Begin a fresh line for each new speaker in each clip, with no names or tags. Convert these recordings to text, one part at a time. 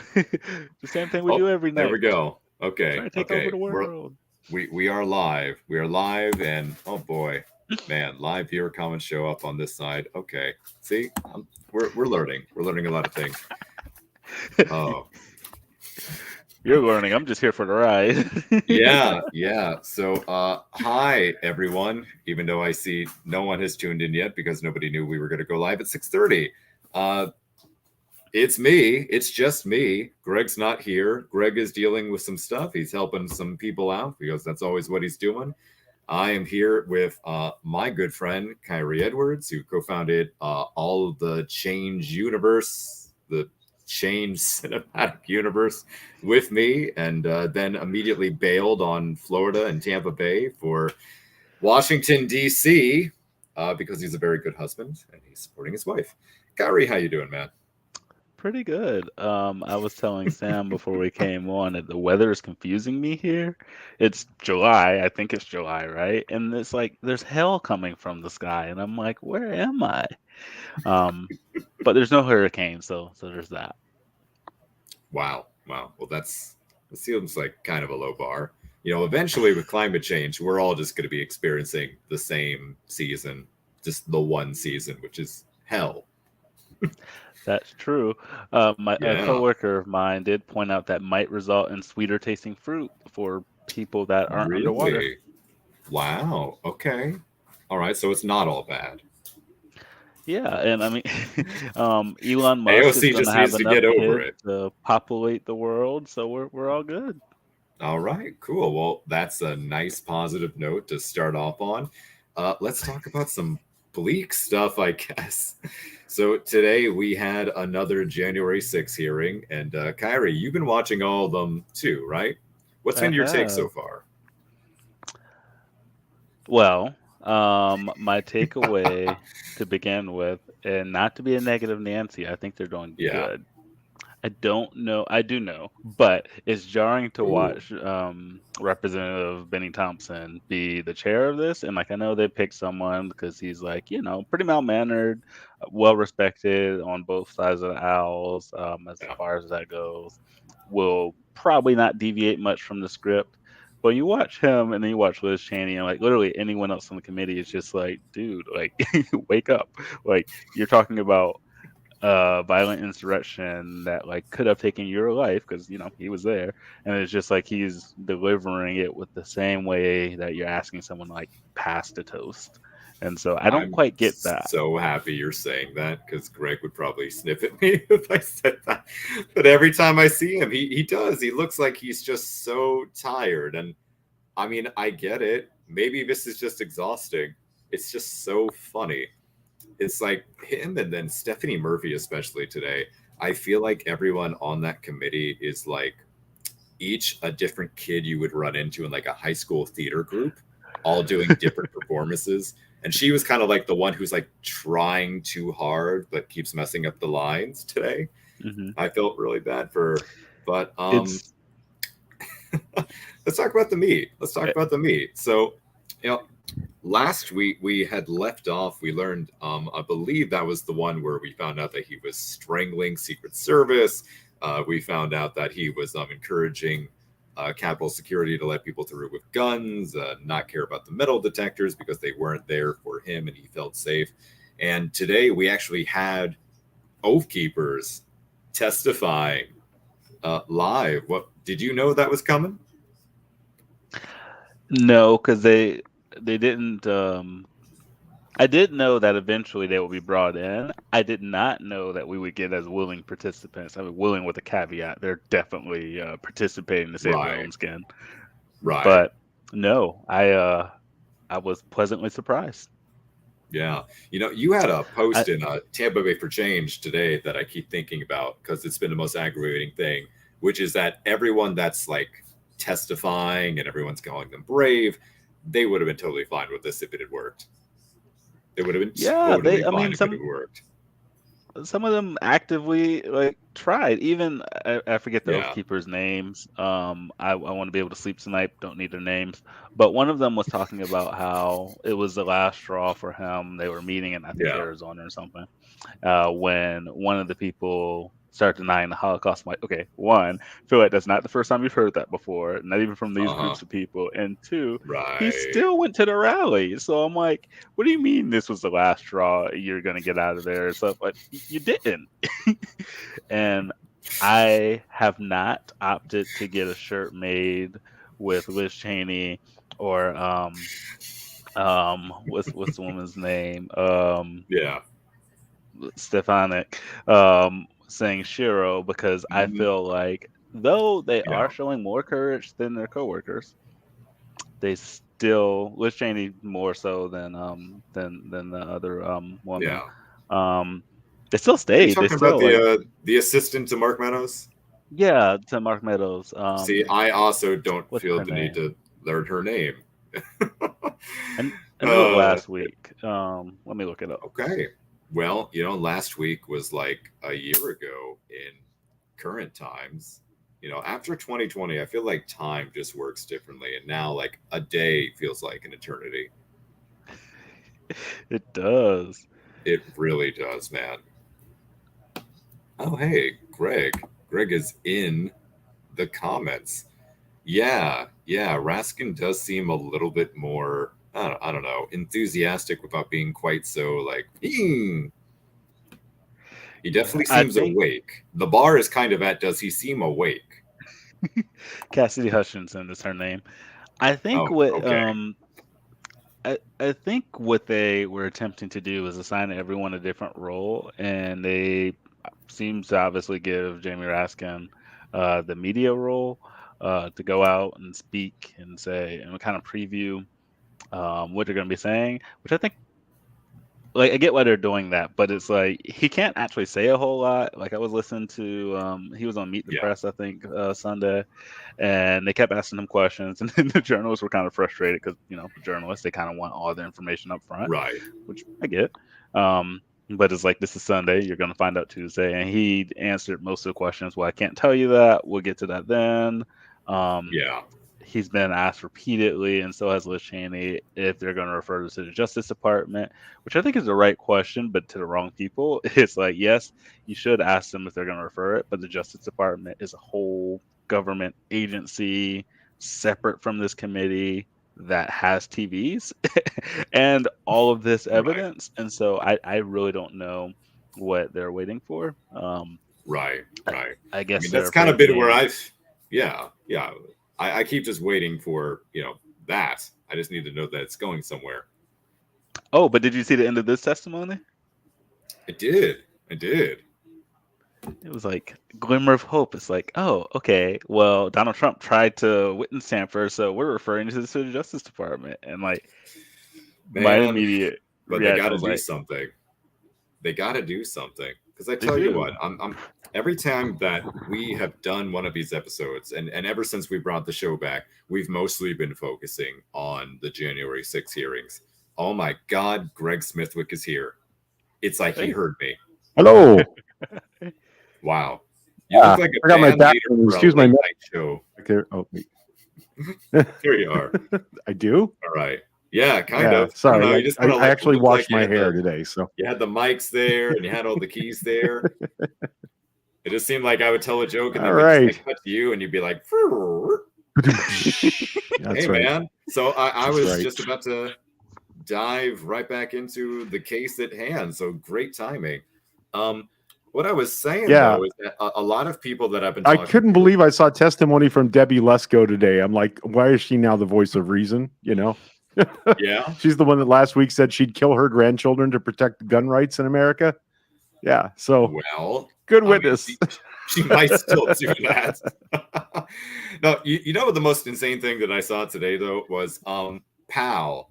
The same thing we
Oh,
do every
there we
night.
go. Okay,
Try to take over
okay.
the world.
We are live. We are live, and oh boy, man, live viewer comments show up on this side. Okay, see, we're learning. We're learning a lot of things. Oh,
You're learning. I'm just here for the ride.
yeah, yeah. So, hi everyone. Even though I see no one has tuned in yet because nobody knew we were going to go live at 6:30. Uh, it's me. It's just me. Greg's not here. Greg is dealing with some stuff. He's helping some people out because that's always what he's doing. I am here with my good friend Kyrie Edwards, who co-founded all of the Change Universe, the Change Cinematic Universe, with me, and then immediately bailed on Florida and Tampa Bay for Washington D.C. Because he's a very good husband and he's supporting his wife. Kyrie, how you doing, man?
Pretty good. I was telling Sam before we came on that the weather is confusing me here. It's July. I think it's July, right? And it's like there's hell coming from the sky, and I'm like, where am I? Um, but there's no hurricane, so there's that.
Wow, wow. Well, that seems like kind of a low bar. Eventually with climate change, we're all just going to be experiencing the same season, just the one season, which is hell.
That's true. A
Yeah,
coworker of mine did point out that might result in sweeter tasting fruit for people that aren't underwater.
really. Wow. Okay. All right. So it's not all bad.
Yeah, and I mean, Elon Musk is
AOC
going to
just
have
needs to
enough
get over
kids
it.
to populate the world, so we're all good.
All right. Cool. Well, that's a nice positive note to start off on. Let's talk about some bleak stuff, I guess. So today we had another January 6th hearing, and Kyrie, you've been watching all of them too, right? What's
I
been your take so
have.
far?
Well, my takeaway to begin with, and not to be a negative Nancy, I think they're doing
Yeah.
good. I don't know. I do know, but it's jarring to
Ooh.
watch Representative Benny Thompson be the chair of this. And like, I know they picked someone because he's like, pretty mal-mannered, well respected on both sides of the aisles, as
Yeah.
far as that goes. Will probably not deviate much from the script. But you watch him and then you watch Liz Cheney and like literally anyone else on the committee is just like, dude, like wake up. Like you're talking about violent insurrection that like could have taken your life because he was there, and it's just like he's delivering it with the same way that you're asking someone to, like, pass the toast, and so I don't
I'm
quite get that.
so happy you're saying that because Greg would probably sniff at me if I said that. But every time I see him, he does. He looks like he's just so tired. And I mean, I get it. Maybe this is just exhausting. It's just so funny. It's like him and then Stephanie Murphy, especially today. I feel like everyone on that committee is like each a different kid you would run into in like a high school theater group, all doing different performances. And she was kind of like the one who's like trying too hard but keeps messing up the lines today.
Hmm.
I felt really bad for her. But
It's
let's talk about the meat. Let's talk about the meat. So, you know, last week we had left off. We learned, I believe that was the one where we found out that he was strangling Secret Service. We found out that he was encouraging Capitol Security to let people through with guns, not care about the metal detectors because they weren't there for him and he felt safe. And today we actually had Oath Keepers testifying live. What did you know that was coming?
no, because they didn't. I did know that eventually they would be brought in. I did not know that we would get as willing participants. I mean, willing with a caveat. They're definitely participating to save their
Right,
own skin.
right.
But no, I was pleasantly surprised.
Yeah. You had a
I
post in Tampa Bay for Change today that I keep thinking about because it's been the most aggravating thing, which is that everyone that's like testifying and everyone's calling them brave, they would have been totally fine with this if it had worked. They would have been
Yeah,
totally
they. I
fine
mean,
if it had worked.
some of them actively like tried. Even I forget the Oath
Yeah.
Keepers' names. I want to be able to sleep tonight. Don't need their names. But one of them was talking about how it was the last straw for him. They were meeting in I think
Yeah.
Arizona or something when one of the people start denying the Holocaust. I'm like, okay, one, I feel like that's not the first time you've heard that before, not even from these
Uh-huh.
groups of people. And two, he
Right.
still went to the rally. So I'm like, what do you mean this was the last straw? You're gonna get out of there? So like, you didn't. And I have not opted to get a shirt made with Liz Cheney or what's the woman's name?
Yeah.
Stefanik saying Shiro, because I
Mhm.
feel like though they
Yeah.
are showing more courage than their coworkers, they still Liz Cheney more so than the other woman.
Yeah.
Um they still
Are you
stayed. They
talking about
still like,
the assistant to Mark Meadows?
yeah, to Mark Meadows.
See, I also don't
What's
feel
her
the need
name?
to learn her name.
And I knew it
uh,
last week. Let me look it up.
okay. Well, last week was like a year ago in current times. After 2020, I feel like time just works differently. And now, like, a day feels like an eternity.
It does.
It really does, man. Oh, hey, Greg. Greg is in the comments. Yeah, yeah. Raskin does seem a little bit more, I don't know, enthusiastic without being quite so like, He
Yeah,
definitely
I
seems
think
awake. The bar is kind of at, does he seem awake?
Cassidy Hutchinson is her name. I think
Oh,
what
okay.
I think what they were attempting to do is assign everyone a different role, and they seems to obviously give Jamie Raskin the media role, to go out and speak and say and kind of preview what they're going to be saying, which I think, like, I get why they're doing that, but it's like he can't actually say a whole lot. Like, I was listening to he was on Meet the
Yeah,
Press, I think, Sunday, and they kept asking him questions, and then the journalists were kind of frustrated because the journalists, they kind of want all the information up front,
right.
which I get. Um, but it's like, this is Sunday, you're gonna find out Tuesday, and he answered most of the questions. Well, I can't tell you that. We'll get to that then. Um,
Yeah,
he's been asked repeatedly, and so has Liz Cheney, if they're going to refer this to the Justice Department, which I think is the right question, but to the wrong people. It's like, yes, you should ask them if they're going to refer it, but the Justice Department is a whole government agency separate from this committee that has TVs and all of this
right,
evidence. And so I really don't know what they're waiting for.
right,
I,
right.
I
I
guess
mean,
they're
that's kind
afraid
of
of
been where
being.
yeah, yeah. I keep just waiting for, that. I just need to know that it's going somewhere.
Oh, but did you see the end of this testimony?
I did. I did.
It was like glimmer of hope. It's like, oh, okay. Well, Donald Trump tried to witness tamper, so we're referring to the Justice Department. And like, my
Man,
immediate
but they
reaction
got to
was
do
like,
something. They got to do something. Because I
they
tell you what,
do.
I'm every time that we have done one of these episodes, and ever since we brought the show back, we've mostly been focusing on the January 6 hearings. Oh my God, Greg Smithwick is here. It's like he
Hey,
heard me.
Hello.
Wow. You look
Yeah,
like
I
a
got my
band
back.
leader for a
Excuse my
late
neck
night show.
there. Oh, wait.
Here you are.
I do.
All right. Yeah, kind
Yeah.
of. I don't know.
Sorry.
You just
I,
kind of
I
like
actually
look like
washed my hair today, so
you had the mics there and you had all the keys there. It just seemed like I would tell a joke and
all
then we just like
right.
cut to you and you'd be like,
That's
hey
right.
man. So I
That's
was
right.
just about to dive right back into the case at hand. So great timing. Um, what I was saying
Yeah.
though is that a lot of people that I've been
I
talking
couldn't
to,
believe I saw testimony from Debbie Lesko today. I'm like, why is she now the voice of reason?
yeah,
She's the one that last week said she'd kill her grandchildren to protect gun rights in America. Yeah. So
well,
good
I mean,
witness.
she might still do that. No, you know what the most insane thing that I saw today though was Pal.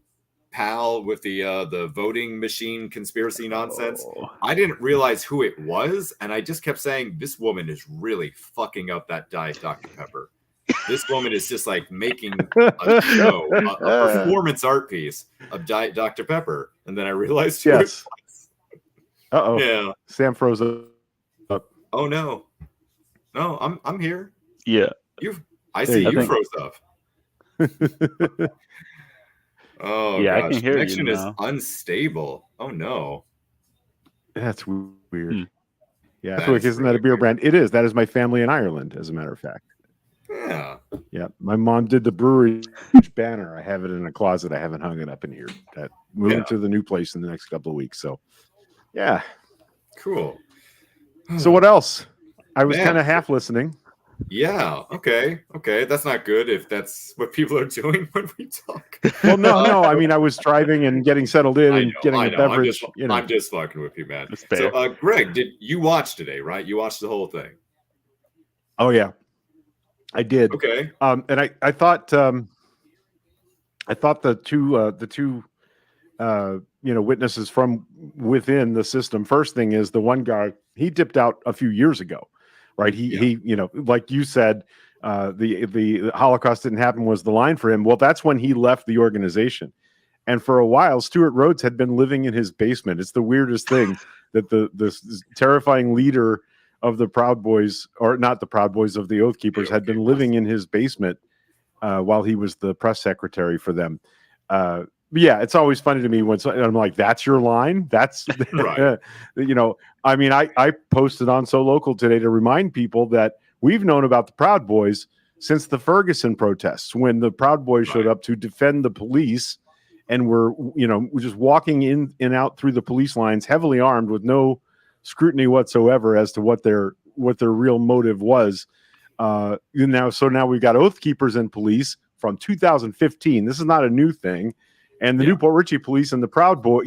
Pal with the voting machine conspiracy nonsense.
oh,
I didn't realize who it was, and I just kept saying, this woman is really fucking up that Diet Dr. Pepper. This woman is just like making a show, a performance art piece of Diet Dr. Pepper. And then I realized who it
Yes.
was.
Uh-oh.
Yeah.
Sam froze up.
Oh no. No, I'm here.
yeah.
You I
There
see
you
I
you
think,
go.
froze up. Oh
yeah, I can
gosh.
hear you
Connection is
now.
unstable. Oh no.
That's weird.
Hmm.
Yeah,
That is
isn't that a
really
beer
good.
brand? It is. That is my family in Ireland, as a matter of fact.
Yeah.
Yeah, my mom did the brewery banner. I have it in a closet. I haven't hung it up in here. That moving
Yeah.
to the new place in the next couple of weeks. So, yeah.
Cool.
So what else? I was kind
Man.
of half listening.
Yeah. Okay. Okay. That's not good if that's what people are doing when we talk.
Well, no,
Uh,
no. I mean, I was driving and getting settled in
I
and
know.
getting
I
a
know. I'm just.
beverage. You know.
I'm just fucking with you, man.
It's
So,
fair.
Greg, did you watch today? Right? You watched the whole thing.
Oh yeah, I did.
Okay.
And I thought the two witnesses from within the system. First thing is the one guy, he dipped out a few years ago, right?
Yeah.
He like you said, the Holocaust didn't happen was the line for him. Well, that's when he left the organization. And for a while, Stuart Rhodes had been living in his basement. It's the weirdest thing that this terrifying leader of the Proud Boys, or not the Proud Boys, of the Oath Keepers,
The
had been
Oath
living in his basement while he was the press secretary for them. But yeah, it's always funny to me when I'm like, "That's your line." That's
Right.
I mean, I posted on So Local today to remind people that we've known about the Proud Boys since the Ferguson protests, when the Proud Boys showed
Right.
up to defend the police, and were just walking in and out through the police lines, heavily armed, with no scrutiny whatsoever as to what their real motive was. So now we've got Oath Keepers and police from 2015. This is not a new thing. And the
Yeah.
Newport Richie police and the Proud Boy,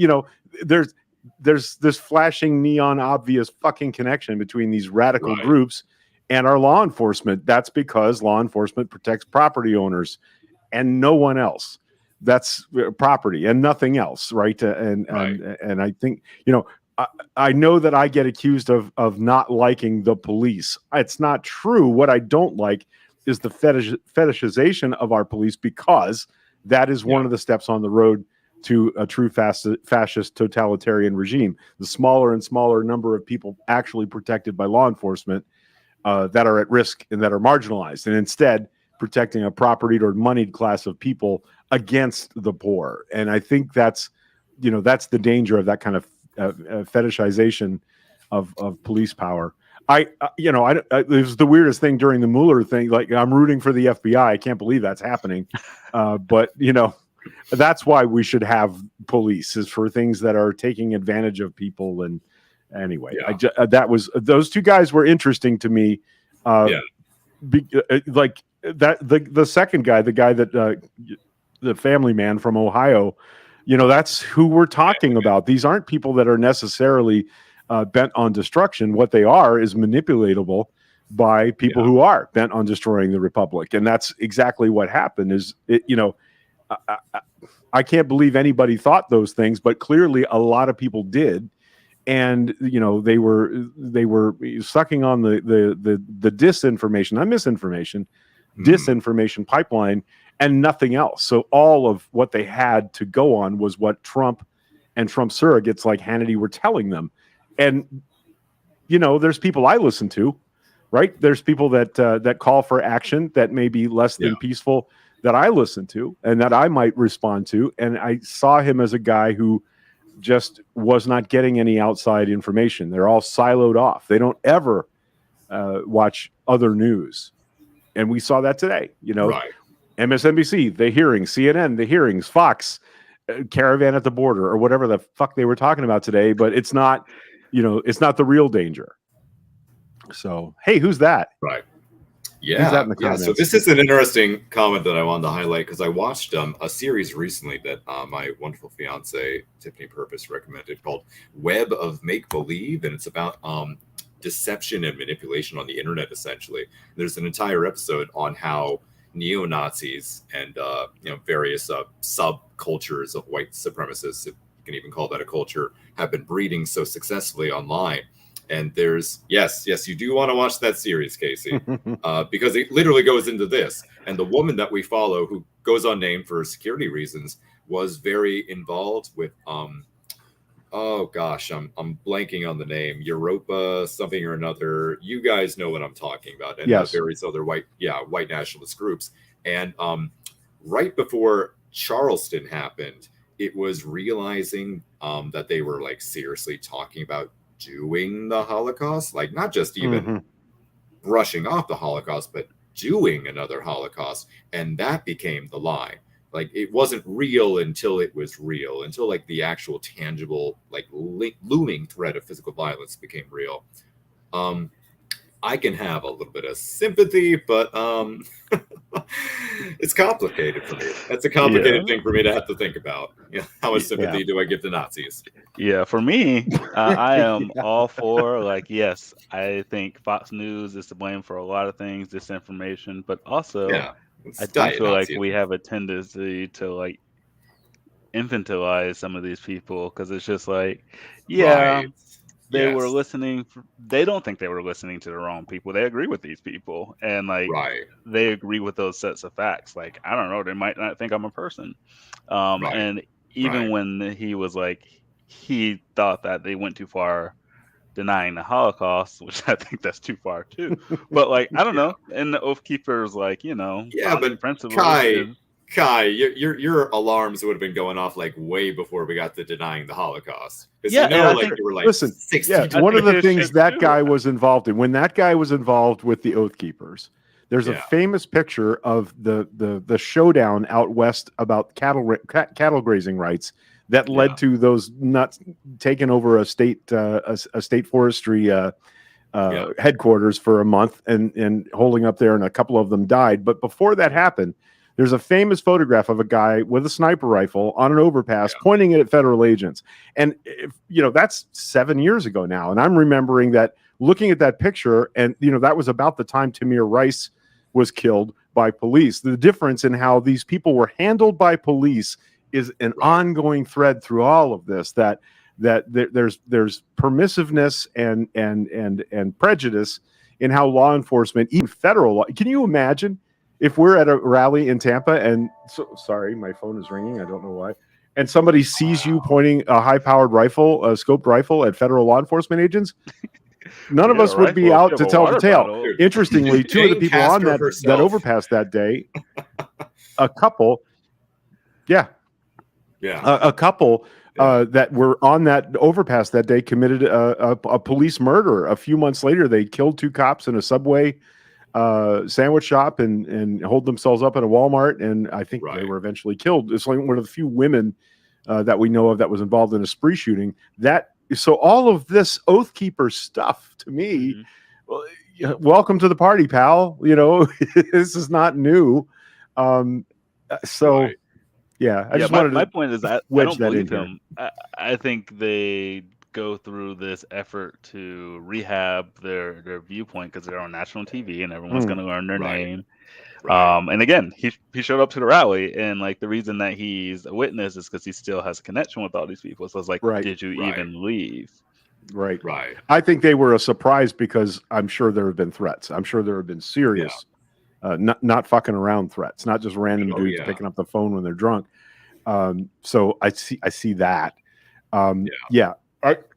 there's this flashing neon obvious fucking connection between these radical
Right.
groups and our law enforcement. That's because law enforcement protects property owners and no one else. That's property and nothing else, right? And I think I know that I get accused of not liking the police. It's not true. What I don't like is the fetishization of our police, because that is one
Yeah.
of the steps on the road to a true fascist totalitarian regime. The smaller and smaller number of people actually protected by law enforcement that are at risk and that are marginalized, and instead protecting a propertied or moneyed class of people against the poor. And I think that's the danger of that kind of fetishization of police power. It was the weirdest thing during the Mueller thing. Like, I'm rooting for the FBI. I can't believe that's happening. But that's why we should have police, is for things that are taking advantage of people. And anyway,
Yeah.
those two guys were interesting to me.
Yeah.
Like that, the second guy, the guy that the family man from Ohio, that's who we're talking about. These aren't people that are necessarily bent on destruction. What they are is manipulatable by people who are bent on destroying the republic. And that's exactly what happened. I can't believe anybody thought those things, but clearly a lot of people did. And they were sucking on the disinformation, not misinformation, disinformation pipeline, and nothing else. So all of what they had to go on was what Trump and Trump surrogates like Hannity were telling them. And there's people I listen to, right? There's people that call for action that may be less than peaceful, that I listen to and that I might respond to. And I saw him as a guy who just was not getting any outside information. They're all siloed off. They don't ever watch other news. And we saw that today,
Right.
MSNBC, the hearings, CNN, the hearings, Fox, caravan at the border, or whatever the fuck they were talking about today. But it's not, it's not the real danger. So, hey, who's that?
Right.
Who's that in the
Yeah. So
comments?
this is an interesting comment that I wanted to highlight, because I watched a series recently that my wonderful fiance Tiffany Purpose recommended, called Web of Make Believe, and it's about deception and manipulation on the internet. Essentially, there's an entire episode on how neo-Nazis and various subcultures of white supremacists, if you can even call that a culture, have been breeding so successfully online. And there's yes, you do want to watch that series, Casey, because it literally goes into this. And the woman that we follow, who goes unnamed for security reasons, was very involved with oh gosh, I'm blanking on the name, Europa something or another. You guys know what I'm talking about, and
Yes.
various other white nationalist groups. And right before Charleston happened, it was realizing that they were like seriously talking about doing the Holocaust, like not just even brushing off the Holocaust, but doing another Holocaust. And that became the lie. Like it wasn't real until it was real, until like the actual tangible, like looming threat of physical violence became real. I can have a little bit of sympathy, but it's complicated for me. That's a complicated thing for me to have to think about. How much sympathy do I give to Nazis?
Yeah, for me, I am all for, like, yes, I think Fox News is to blame for a lot of things, disinformation, but also I do feel like we have a tendency to like infantilize some of these people because it's just like, yeah, they were listening. They don't think they were listening to the wrong people. They agree with these people, and like they agree with those sets of facts. Like, I don't know, they might not think I'm a person. And even when he was like, he thought that they went too far denying the Holocaust, which I think that's too far too. But like, I don't know. And the Oath Keepers, like, you know,
but
principles.
Kai, your alarms would have been going off like way before we got to denying the Holocaust.
Yeah,
you know, like you were like,
listen, one of the things that guy was involved in, when that guy was involved with the Oath Keepers, there's a famous picture of the showdown out west about cattle grazing rights that led to those nuts taking over a state forestry headquarters for a month and holding up there, and a couple of them died. But before that happened, there's a famous photograph of a guy with a sniper rifle on an overpass pointing it at federal agents. And, that's 7 years ago now. And I'm remembering that, looking at that picture, and, that was about the time Tamir Rice was killed by police. The difference in how these people were handled by police is an ongoing thread through all of this, that there's permissiveness and prejudice in how law enforcement, even federal law. Can you imagine if we're at a rally in Tampa and sorry, my phone is ringing. I don't know why. And somebody sees you pointing a high-powered rifle, a scoped rifle at federal law enforcement agents? None of us would be out to tell the tale. Interestingly, two of the people on that overpass that day, a couple, a couple that were on that overpass that day committed a police murder. A few months later, they killed two cops in a Subway sandwich shop and hold themselves up at a Walmart, and I think they were eventually killed. It's like one of the few women that we know of that was involved in a spree shooting. So all of this Oath Keeper stuff, to me, welcome to the party, pal. This is not new. I just wanted
my point is, I don't believe him. I think they go through this effort to rehab their viewpoint because they're on national TV and everyone's going to learn their name. And again, he showed up to the rally, and like the reason that he's a witness is because he still has a connection with all these people. So it's like, did you even leave?
Right. I think they were a surprise because I'm sure there have been threats. I'm sure there have been serious, not fucking around threats, not just random dudes picking up the phone when they're drunk. So I see that.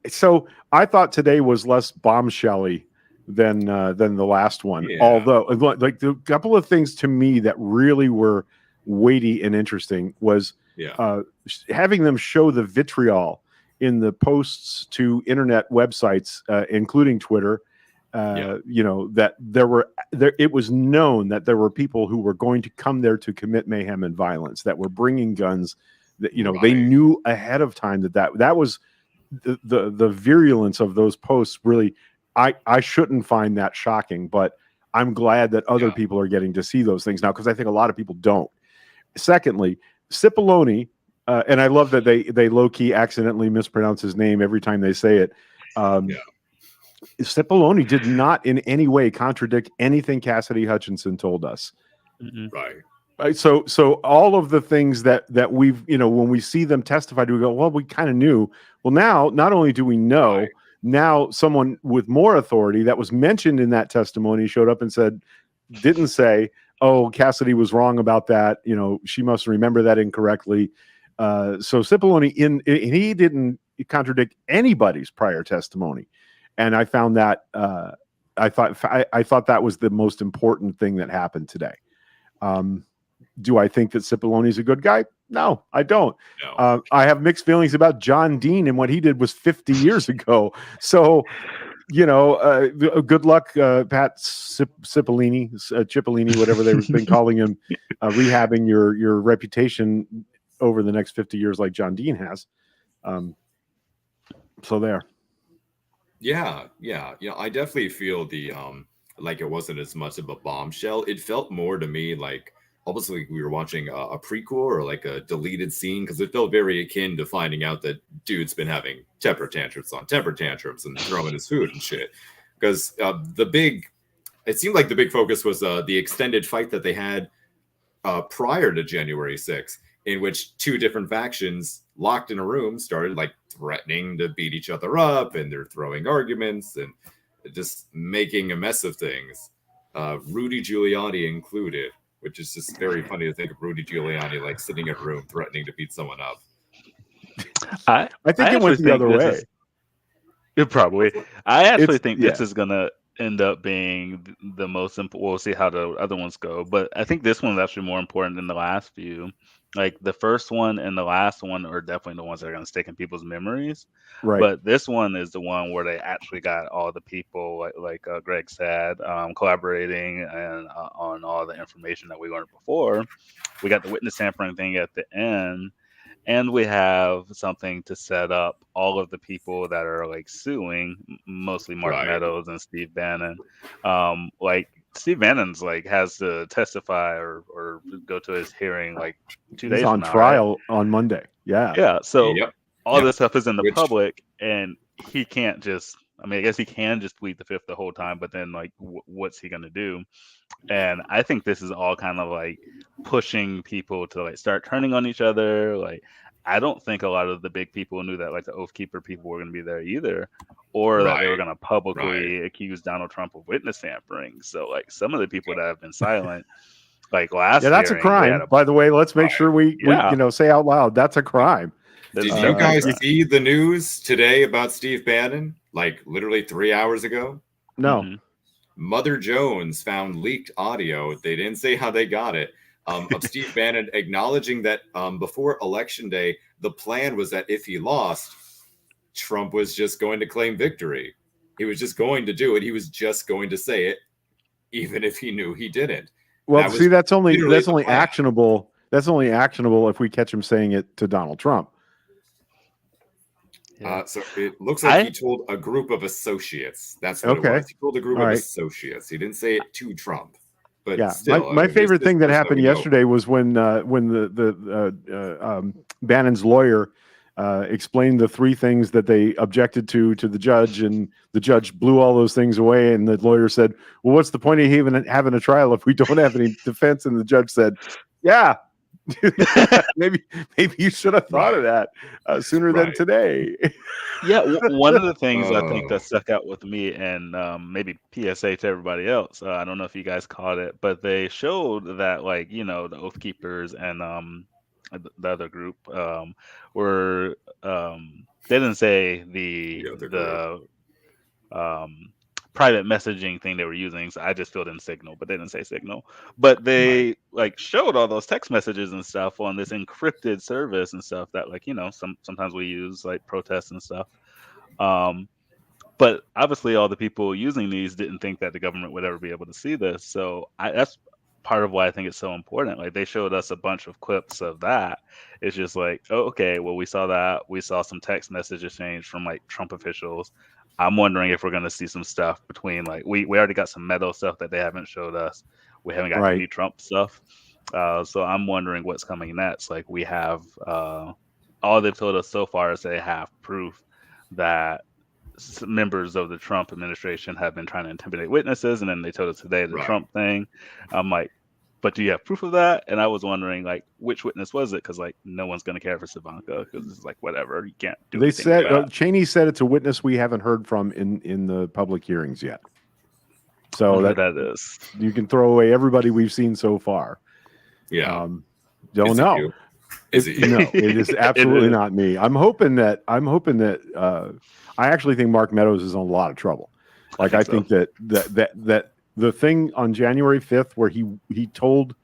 So I thought today was less bombshelly than the last one. Although, like, the couple of things to me that really were weighty and interesting was having them show the vitriol in the posts to internet websites, including Twitter. That it was known that there were people who were going to come there to commit mayhem and violence, that were bringing guns. That they knew ahead of time that was the virulence of those posts. Really, I shouldn't find that shocking, but I'm glad that other people are getting to see those things now, because I think a lot of people don't. Secondly, Cipollone, and I love that they low-key accidentally mispronounce his name every time they say it. Cipollone did not in any way contradict anything Cassidy Hutchinson told us. So all of the things that we've, when we see them testify, do we go, well, we kind of knew. Well, now not only do we know, now someone with more authority that was mentioned in that testimony showed up and didn't say, oh, Cassidy was wrong about that. She must remember that incorrectly. So Cipollone, he didn't contradict anybody's prior testimony. And I found that, I thought that was the most important thing that happened today. Do I think that Cipollone is a good guy? No, I don't.
No.
I have mixed feelings about John Dean and what he did was 50 years ago. So, good luck, Pat Cipollini, whatever they've been calling him, rehabbing your reputation over the next 50 years like John Dean has. So there.
Yeah. I definitely feel the like it wasn't as much of a bombshell. It felt more to me like almost like we were watching a prequel or like a deleted scene, because it felt very akin to finding out that dude's been having temper tantrums and throwing his food and shit. Because it seemed like the big focus was the extended fight that they had prior to January 6th, in which two different factions locked in a room started like threatening to beat each other up, and they're throwing arguments and just making a mess of things, Rudy Giuliani included, which is just very funny to think of Rudy Giuliani like sitting in a room threatening to beat someone up.
I think it went the other way.
It probably. I actually think this is gonna end up being the most important. We'll see how the other ones go, but I think this one's actually more important than the last few. Like the first one and the last one are definitely the ones that are gonna stick in people's memories.
Right.
But this one is the one where they actually got all the people, like Greg said, collaborating and on all the information that we learned before. We got the witness tampering thing at the end. And we have something to set up all of the people that are like suing, mostly Mark Meadows and Steve Bannon. Like Steve Bannon's like has to testify or go to his hearing like 2 days
He's on
from now,
trial on Monday. Yeah.
So all this stuff is in the public, and he can't just. I mean, I guess he can just plead the fifth the whole time, but then like, what's he gonna do? And I think this is all kind of like pushing people to like start turning on each other. Like, I don't think a lot of the big people knew that like the Oath Keeper people were going to be there either, or that they were going to publicly accuse Donald Trump of witness tampering. So like some of the people that have been silent, like last
that's a crime. By the way, let's make sure we say out loud that's a crime.
Did you guys see the news today about Steve Bannon? Like literally 3 hours ago?
No.
Mm-hmm.
Mother Jones found leaked audio. They didn't say how they got it. Of Steve Bannon acknowledging that before Election Day, the plan was that if he lost, Trump was just going to claim victory. He was just going to do it. He was just going to say it, even if he knew he didn't.
Well, that's only actionable. That's only actionable if we catch him saying it to Donald Trump.
So it looks like he told a group of associates. That's what it was. He told a group of associates. He didn't say it to Trump. But still,
my favorite thing that happened yesterday was when Bannon's lawyer explained the three things that they objected to the judge, and the judge blew all those things away. And the lawyer said, "Well, what's the point of even having a trial if we don't have any defense?" And the judge said, "Yeah." maybe you should have thought of that sooner than today.
One of the things I think that stuck out with me, and maybe PSA to everybody else, I don't know if you guys caught it, but they showed that like the Oath Keepers and the other group were they didn't say the private messaging thing they were using, so I just filled in Signal, but they didn't say Signal. But they like showed all those text messages and stuff on this encrypted service and stuff that like sometimes we use like protests and stuff. But obviously all the people using these didn't think that the government would ever be able to see this. So that's part of why I think it's so important. Like they showed us a bunch of clips of that. It's just like, oh, okay, well, we saw that. We saw some text message exchange from like Trump officials. I'm wondering if we're going to see some stuff between like we already got some Meadows stuff that they haven't showed us. We haven't got any Trump stuff. So I'm wondering what's coming next. Like we have all they've told us so far is they have proof that members of the Trump administration have been trying to intimidate witnesses, and then they told us today the Trump thing. I'm like, but do you have proof of that? And I was wondering, like, which witness was it? Because like, no one's going to care for Ivanka because it's like whatever. You can't do.
They said Cheney said it's a witness we haven't heard from in the public hearings yet. So that is, you can throw away everybody we've seen so far.
Yeah,
don't know.
Is it you?
No, it is absolutely not me. I'm hoping that I actually think Mark Meadows is in a lot of trouble. Like I think that the thing on January 5th where he told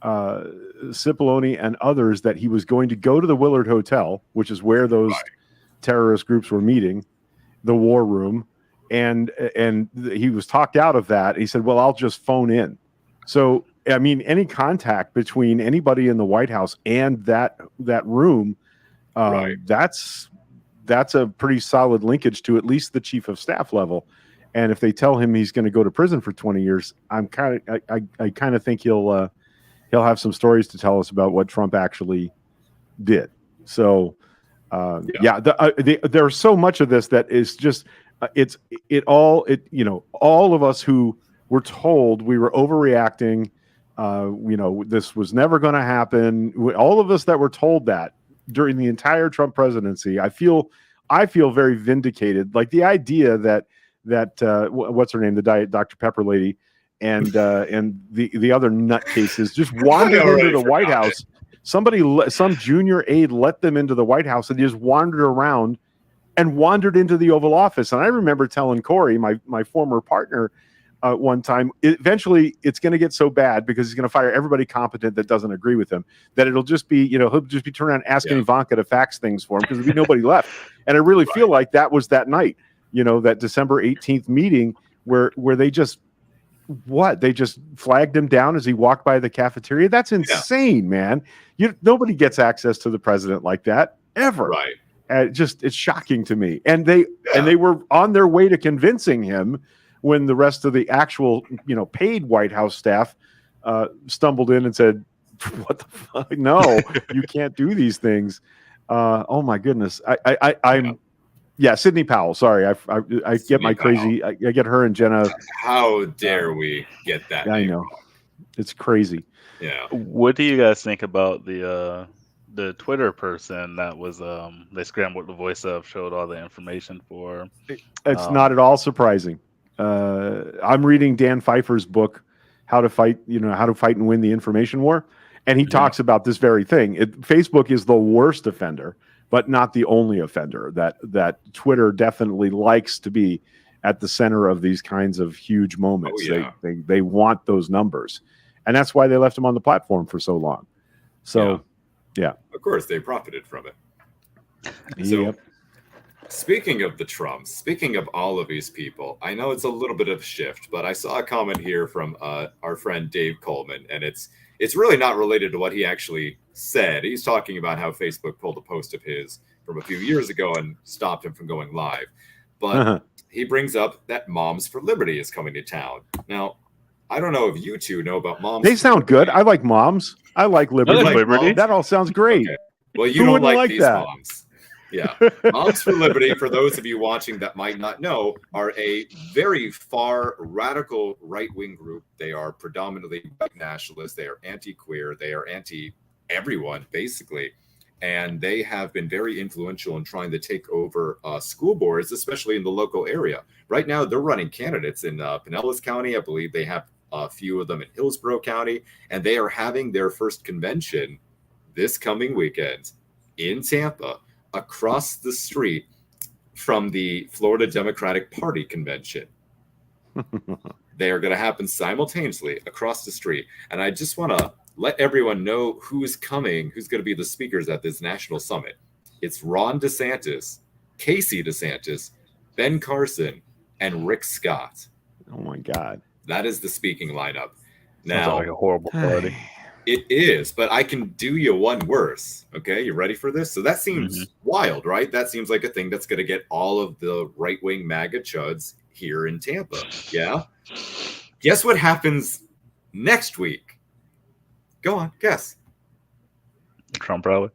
Cipollone and others that he was going to go to the Willard Hotel, which is where those terrorist groups were meeting, the war room, and he was talked out of that. He said, well, I'll just phone in. So, I mean, any contact between anybody in the White House and that room, that's a pretty solid linkage to at least the chief of staff level. And if they tell him he's going to go to prison for 20 years, I kind of think he'll have some stories to tell us about what Trump actually did. So, there's so much of this that is just all of us who were told we were overreacting. This was never going to happen. All of us that were told that during the entire Trump presidency, I feel very vindicated. Like the idea that what's her name, the Diet Dr. Pepper lady, and the other nutcases just wandered into the White House. Some junior aide let them into the White House and just wandered around and wandered into the Oval Office. And I remember telling Corey, my former partner, one time, eventually it's going to get so bad because he's going to fire everybody competent that doesn't agree with him, that it'll just be, he'll just be turning around asking Ivanka to fax things for him because there'll be nobody left. And I really feel like that was that night, that December 18th meeting where they just flagged him down as he walked by the cafeteria. That's insane, man. Nobody gets access to the president like that ever.
Right.
It's shocking to me. And they were on their way to convincing him when the rest of the actual, paid White House staff stumbled in and said, "What the fuck? No, you can't do these things." Oh my goodness. I'm Sidney Powell. Sorry, I get my crazy. I get her and Jenna.
How dare we get that?
I know, it's crazy.
Yeah.
What do you guys think about the Twitter person that was they scrambled the voice of, showed all the information for?
It's not at all surprising. I'm reading Dan Pfeiffer's book, How to Fight and Win the Information War, and he talks about this very thing. Facebook is the worst offender, but not the only offender. That Twitter definitely likes to be at the center of these kinds of huge moments.
Oh, yeah.
They want those numbers, and that's why they left him on the platform for so long. So, yeah.
Of course, they profited from it. So, speaking of the Trumps, speaking of all of these people, I know it's a little bit of a shift, but I saw a comment here from our friend Dave Coleman, and it's really not related to what he actually said. He's talking about how Facebook pulled a post of his from a few years ago and stopped him from going live. But he brings up that Moms for Liberty is coming to town. Now, I don't know if you two know about Moms.
They sound good. I like Moms. I like Liberty.
I like Liberty.
That all sounds great.
Okay. Well, you don't like these
that?
moms. Yeah. Moms for Liberty, for those of you watching that might not know, are a very far radical right-wing group. They are predominantly white nationalists. They are anti-queer. They are anti-everyone, basically. And they have been very influential in trying to take over school boards, especially in the local area. Right now, they're running candidates in Pinellas County. I believe they have a few of them in Hillsborough County. And they are having their first convention this coming weekend in Tampa, across the street from the Florida Democratic Party convention. They are going to happen simultaneously across the street. And I just want to let everyone know who's coming, who's going to be the speakers at this national summit. It's Ron DeSantis, Casey DeSantis, Ben Carson, and Rick Scott.
Oh my God.
That is the speaking lineup.
Sounds
Now,
like a horrible party.
It is, but I can do you one worse. Okay, you ready for this? So that seems wild, right? That seems like a thing that's going to get all of the right-wing MAGA chuds here in Tampa. Yeah? Guess what happens next week? Go on, guess.
Trump rally.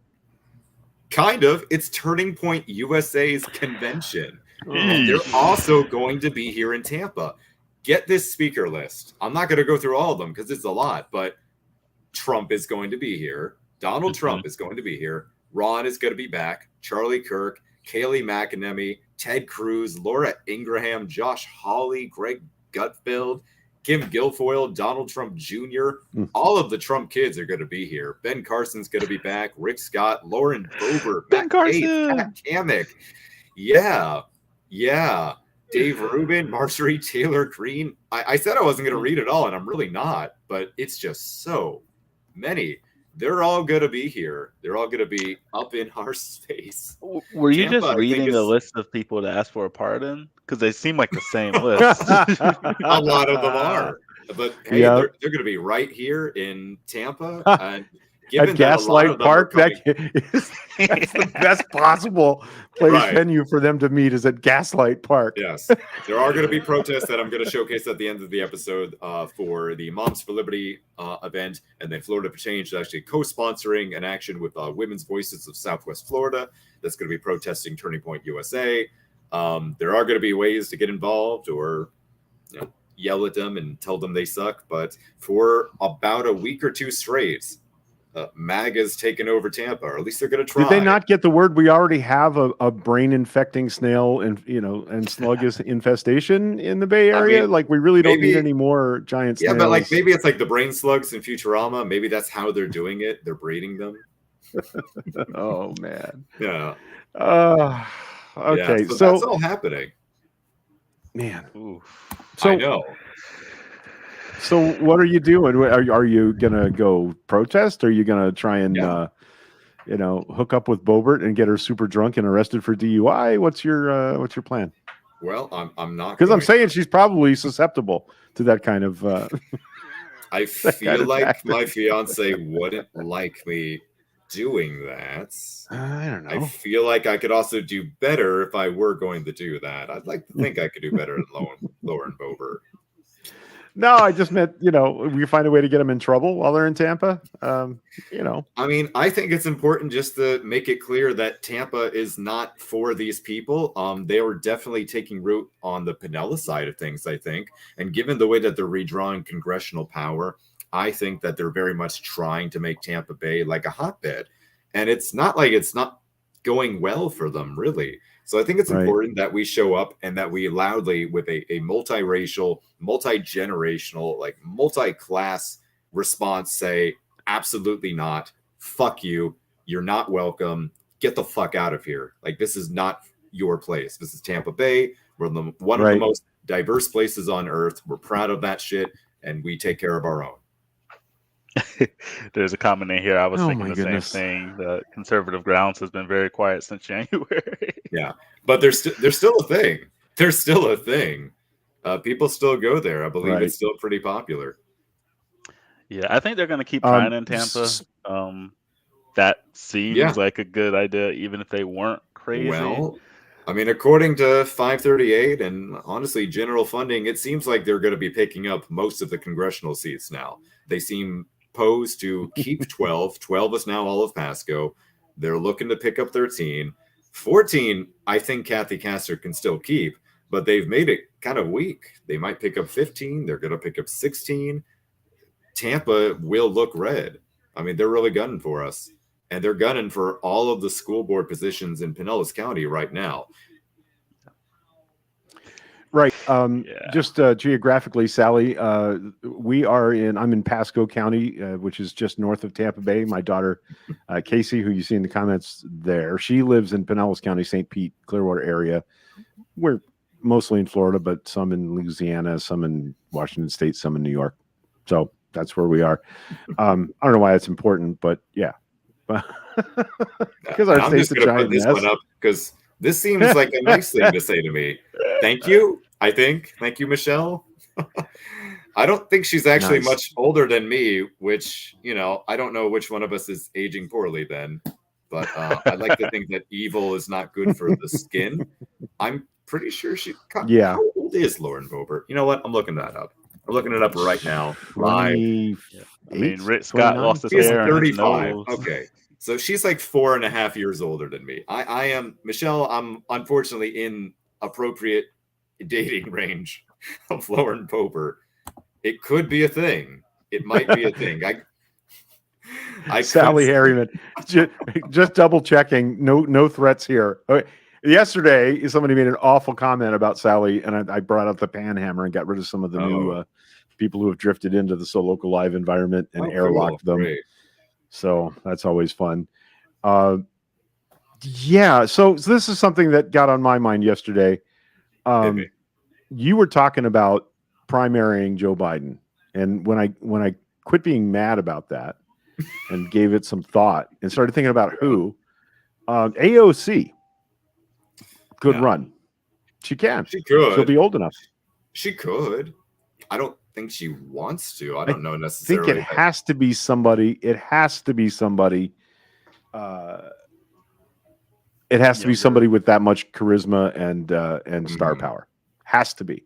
Kind of. It's Turning Point USA's convention. They're also going to be here in Tampa. Get this speaker list. I'm not going to go through all of them because it's a lot, but Trump is going to be here. Donald Trump is going to be here. Ron is going to be back. Charlie Kirk, Kayleigh McEnany, Ted Cruz, Laura Ingraham, Josh Hawley, Greg Gutfeld, Kim Guilfoyle, Donald Trump Jr. All of the Trump kids are going to be here. Ben Carson's going to be back. Rick Scott, Lauren Boebert,
Ben Carson,
Pat Kamek. Yeah. Dave Rubin, Marjorie Taylor Greene. I said I wasn't going to read it all, and I'm really not, but it's just so many. They're all going to be here. They're all going to be up in our space.
Were you
Tampa,
just
I think,
reading a
is
list of people to ask for a pardon? Because they seem like the same list.
a lot of them are. But hey,
Yeah.
they're going to be right here in Tampa. And
At
given that a lot
Gaslight
of them are
Park,
coming,
that's the best possible place
Right.
venue for them to meet is at Gaslight Park.
yes, there are going to be protests that I'm going to showcase at the end of the episode for the Moms for Liberty event, and then Florida for Change is actually co-sponsoring an action with Women's Voices of Southwest Florida that's going to be protesting Turning Point USA. There are going to be ways to get involved or yell at them and tell them they suck, but for about a week or two straight, MAGA's taken over Tampa, or at least they're going to try.
Did they not get the word? We already have a brain-infecting snail and slug infestation in the Bay Area. Like we really don't need any more giant snails.
Yeah, but like maybe it's like the brain slugs in Futurama. Maybe that's how they're doing it. They're breeding them.
Oh man.
Yeah.
Okay.
Yeah, so that's all happening.
Man.
Oof.
So
I know.
So what are you doing? Are you gonna go protest? Are you gonna try and hook up with Bobert and get her super drunk and arrested for DUI? What's your plan?
Well, I'm not,
because I'm saying she's probably susceptible to that kind of.
I feel like my fiance wouldn't like me doing that.
I don't know.
I feel like I could also do better if I were going to do that. I'd like to think I could do better than Lauren Bobert.
No, I just meant, we find a way to get them in trouble while they're in Tampa. I
mean, I think it's important just to make it clear that Tampa is not for these people. They were definitely taking root on the Pinellas side of things, I think. And given the way that they're redrawing congressional power, I think that they're very much trying to make Tampa Bay like a hotbed. And it's not like it's not going well for them, really. So I think it's important that we show up and that we loudly, with a multiracial, multi-generational, like multi-class response, say, absolutely not. Fuck you. You're not welcome. Get the fuck out of here. Like, this is not your place. This is Tampa Bay. We're one of the most diverse places on earth. We're proud of that shit, and we take care of our own.
There's a comment in here. I was thinking the same thing. The conservative grounds has been very quiet since January.
Yeah, but there's still a thing. There's still a thing. People still go there. I believe it's still pretty popular.
Yeah, I think they're going to keep trying in Tampa. That seems like a good idea, even if they weren't crazy.
Well, I mean, according to 538 and honestly, general funding, it seems like they're going to be picking up most of the congressional seats now. They seem posed to keep 12. 12 is now all of Pasco. They're looking to pick up 13. 14, I think Kathy Castor can still keep, but they've made it kind of weak. They might pick up 15. They're going to pick up 16. Tampa will look red. I mean, they're really gunning for us. And they're gunning for all of the school board positions in Pinellas County right now.
Right. Just geographically, Sally, I'm in Pasco County, which is just north of Tampa Bay. My daughter, Casey, who you see in the comments there, she lives in Pinellas County, St. Pete, Clearwater area. We're mostly in Florida, but some in Louisiana, some in Washington State, some in New York. So that's where we are. I don't know why that's important, but yeah. Because our state's a giant mess.
One up because this seems like a nice thing to say to me. Thank you. I think. Thank you, Michelle. I don't think she's actually much older than me, which, I don't know which one of us is aging poorly then. But I'd like to think that evil is not good for the skin. I'm pretty sure How old is Lauren Bobert? You know what? I'm looking that up. I'm looking it up right now. Live.
I mean, Rick Scott lost his
She's
hair.
35. Okay. So she's like 4.5 years older than me. I am, Michelle, I'm unfortunately in appropriate dating range of Lauren Bobert. It could be a thing. It might be a thing. I
Sally Harriman, just double checking. No threats here. Okay. Yesterday, somebody made an awful comment about Sally, and I brought up the panhammer and got rid of some of the new people who have drifted into the So Local Live environment and airlocked them. Great. So that's always fun. So this is something that got on my mind yesterday. You were talking about primarying Joe Biden, and when I quit being mad about that, and gave it some thought and started thinking about who, AOC could run. She can.
She could.
She'll be old enough.
She could. I don't think she wants to. I don't know
I
necessarily.
think it has to be somebody. It has to be somebody. It has to be somebody with that much charisma and star power. Has to be.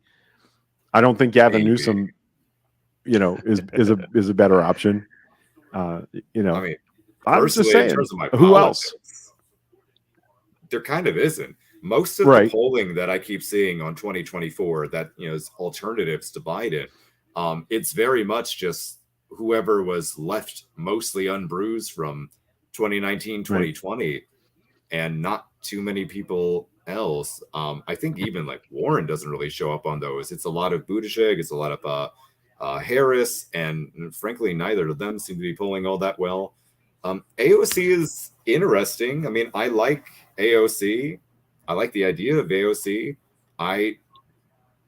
I don't think Gavin Newsom, is a better option. I mean, I'm just saying. In terms of my
who
else?
There kind of isn't. Most of the polling that I keep seeing on 2024 that is alternatives to Biden, it's very much just whoever was left mostly unbruised from 2019, 2020, and not too many people else. I think even like Warren doesn't really show up on those. It's a lot of Buttigieg, it's a lot of Harris, and frankly, neither of them seem to be polling all that well. AOC is interesting. I mean, I like AOC. I like the idea of AOC. I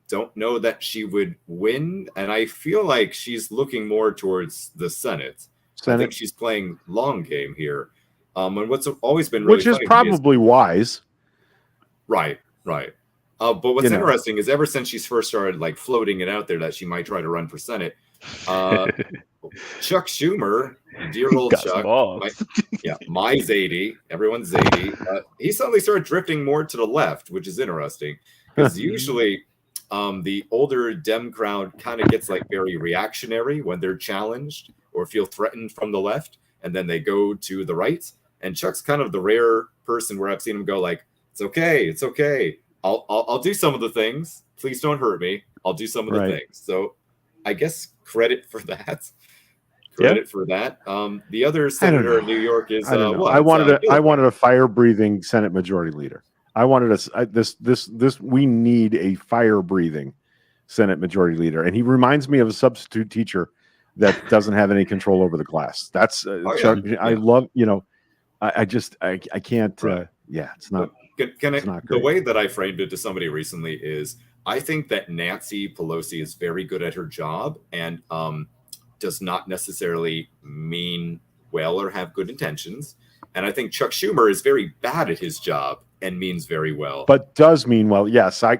don't know that she would win, and I feel like she's looking more towards the Senate. I think she's playing long game here. And what's always been really
which is probably wise.
Right. But what's interesting is ever since she's first started like floating it out there that she might try to run for Senate, Chuck Schumer, dear old Chuck, my Zadie, everyone's Zadie, he suddenly started drifting more to the left, which is interesting because usually the older Dem crowd kind of gets like very reactionary when they're challenged or feel threatened from the left, and then they go to the right. And Chuck's kind of the rare person where I've seen him go like, it's okay. I'll do some of the things. Please don't hurt me. I'll do some of the things. So I guess credit for that. For that. The other senator in New York is
I wanted a fire-breathing Senate Majority Leader. I wanted this. We need a fire-breathing Senate Majority Leader, and he reminds me of a substitute teacher that doesn't have any control over the class. That's Chuck. I love. I can't. It's not.
It's not great. The way that I framed it to somebody recently is I think that Nancy Pelosi is very good at her job and does not necessarily mean well or have good intentions. And I think Chuck Schumer is very bad at his job and means very well.
But does mean well. Yes. I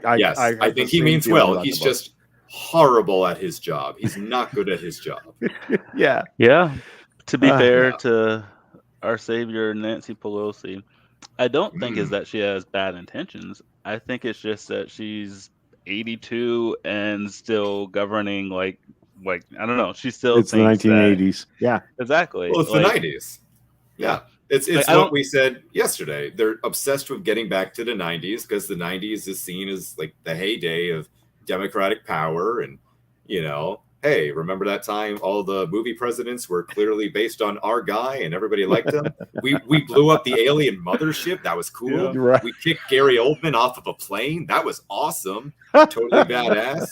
think he means well. He's just horrible at his job. He's not good at his job.
Yeah.
To be fair to our savior, Nancy Pelosi, I don't think is that she has bad intentions. I think it's just that she's 82 and still governing like I don't know. She still
it's the 1980s. Yeah,
exactly. Well, it's the 90s. Yeah, it's what we said yesterday. They're obsessed with getting back to the 90s because the 90s is seen as like the heyday of democratic power, and hey, remember that time all the movie presidents were clearly based on our guy and everybody liked him? We blew up the alien mothership. That was cool.
Yeah, right.
We kicked Gary Oldman off of a plane. That was awesome. Totally badass.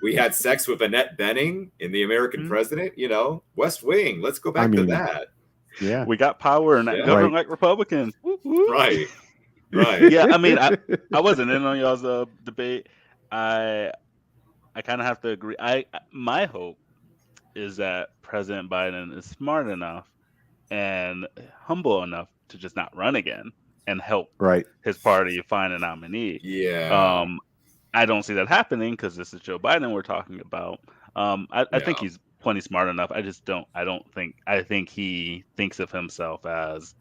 We had sex with Annette Bening in The American President. West Wing. Let's go back to that.
Yeah.
We got power and government like Republicans.
Right.
Yeah, I mean, I wasn't in on y'all's debate. I kind of have to agree. My hope is that President Biden is smart enough and humble enough to just not run again and help his party find a nominee.
Yeah.
I don't see that happening because this is Joe Biden we're talking about. I think he's plenty smart enough. I think he thinks of himself as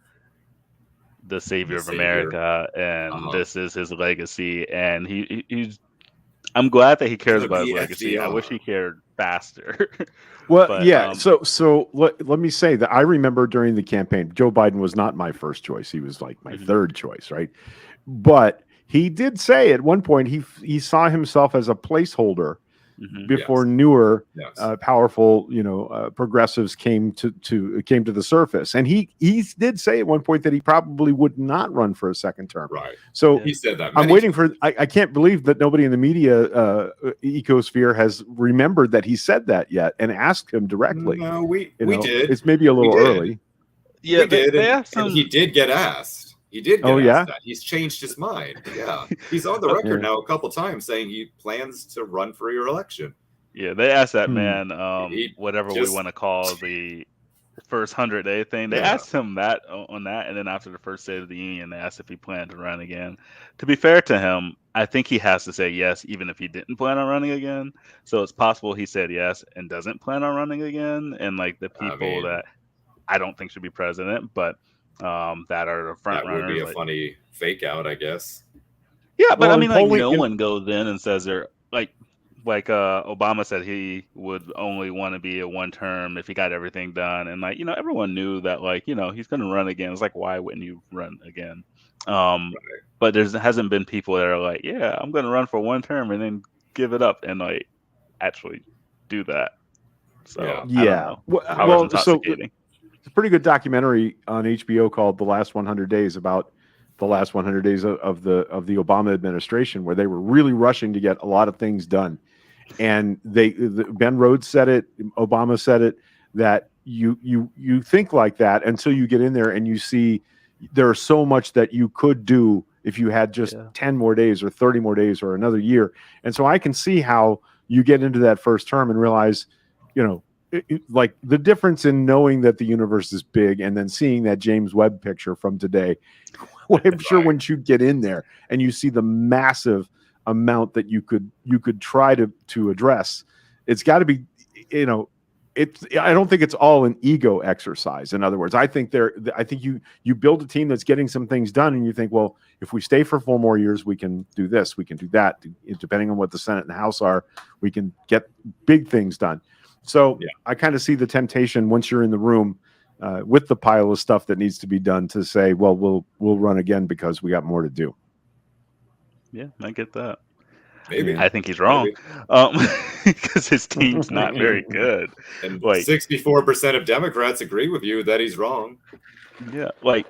the savior of America, and this is his legacy. And he's. I'm glad that he cares about his legacy. I wish he cared faster.
Well, but, So let me say that I remember during the campaign, Joe Biden was not my first choice. He was like my third choice, right? But he did say at one point he saw himself as a placeholder before newer, powerful, progressives came to the surface. And he did say at one point that he probably would not run for a second term.
Right.
So
he said that.
I'm waiting for. I can't believe that nobody in the media ecosphere has remembered that he said that yet and asked him directly.
No, we did.
It's maybe a little early.
Yeah, we did. And he did get asked. He did get asked that. He's changed his mind. Yeah. He's on the record now a couple times saying he plans to run for your election.
Yeah, they asked that man, whatever we want to call the first 100-day thing. They
Yeah.
asked him that on that, and then after the first State of the Union, they asked if he planned to run again. To be fair to him, I think he has to say yes, even if he didn't plan on running again. So it's possible he said yes and doesn't plan on running again. And like the
I
people
mean,
that I don't think should be president, but that are the front
that would be
runners,
a
like
funny fake out, I guess.
yeah, but I
Well, in
mean, like
polling,
no one goes in and says they're like Obama said he would only want to be a one term if he got everything done, and like everyone knew that he's going to run again. It's like why wouldn't you run again? But there hasn't been people that are like, yeah, I'm going to run for one term and then give it up and like actually do that.
Yeah.
So I don't
yeah.
know. Power's
Well, so
intoxicating.
it's a pretty good documentary on HBO called "The Last 100 Days" about the last 100 days of the Obama administration, where they were really rushing to get a lot of things done. And Ben Rhodes said it, Obama said it, that you think like that until you get in there and you see there's so much that you could do if you had just 10 more days or 30 more days or another year. And so I can see how you get into that first term and realize, like the difference in knowing that the universe is big and then seeing that James Webb picture from today. Well, I'm sure once you get in there and you see the massive amount that you could try to address, it's got to be, I don't think it's all an ego exercise. In other words, I think you build a team that's getting some things done, and you think, well, if we stay for 4 more years, we can do this, we can do that. Depending on what the Senate and the House are, we can get big things done. So I kind of see the temptation once you're in the room with the pile of stuff that needs to be done to say, well, we'll run again because we got more to do.
Yeah, I get that.
Maybe.
I think he's wrong because his team's not very good.
And
like
64% of Democrats agree with you that he's wrong.
Yeah, like,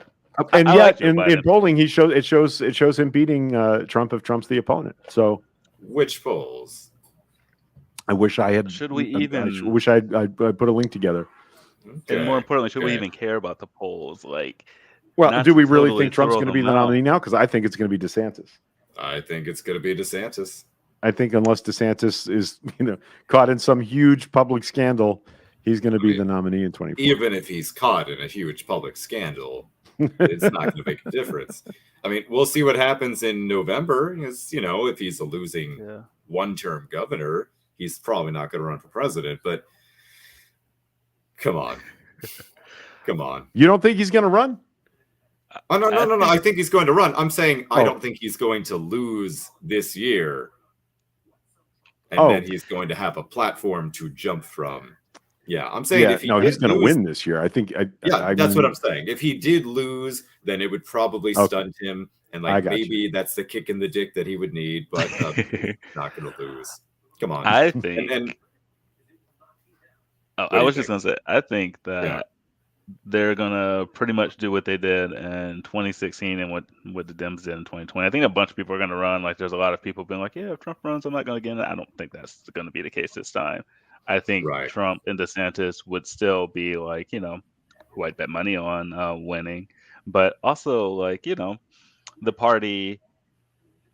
and yet in polling, it shows him beating Trump if Trump's the opponent. So,
which polls?
I wish I had.
Should we even?
I wish I'd put a link together.
Okay.
And more importantly, should we even care about the polls? Like,
well, do we really think Trump's going to be the nominee now? Because I think it's going to be DeSantis.
I think it's going to be DeSantis.
I think unless DeSantis is, caught in some huge public scandal, he's going to be the nominee in 2024.
Even if he's caught in a huge public scandal, it's not going to make a difference. I mean, we'll see what happens in November. Because, if he's a losing one-term governor, he's probably not going to run for president. But come on. Come on.
You don't think he's going to run?
Oh, no. I think he's going to run. I'm saying I don't think he's going to lose this year. And then he's going to have a platform to jump from. Yeah, I'm saying if
he's going to win this year. I think.
That's what I'm saying. If he did lose, then it would probably stunt him, and maybe that's the kick in the dick that he would need. But he's not going to lose. Come on.
I think. I was just going to say, I think that they're gonna pretty much do what they did in 2016 and what the Dems did in 2020. I think a bunch of people are gonna run. Like, there's a lot of people being like, "Yeah, if Trump runs, I'm not gonna get it." I don't think that's gonna be the case this time. I think Trump and DeSantis would still be like, who I'd bet money on winning, but also like, the party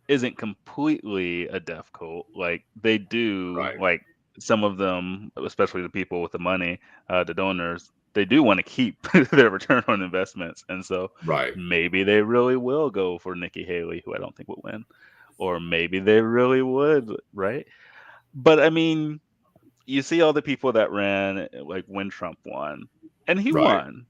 isn't completely a death cult. Like, they do like some of them, especially the people with the money, the donors. They do want to keep their return on investments. And so maybe they really will go for Nikki Haley, who I don't think would win. Or maybe they really would, right? But I mean, you see all the people that ran like when Trump won. And he won.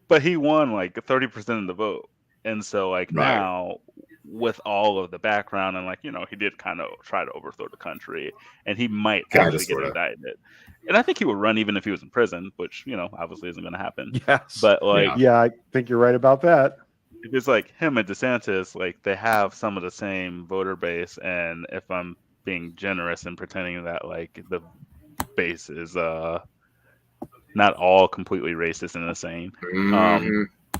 But he won like 30% of the vote. And so like now, with all of the background and he did kind of try to overthrow the country, and he might actually get indicted. And I think he would run even if he was in prison, which, obviously isn't going to happen.
Yes.
But
I think you're right about that.
If it's like him and DeSantis, like they have some of the same voter base. And if I'm being generous and pretending that like the base is not all completely racist and insane,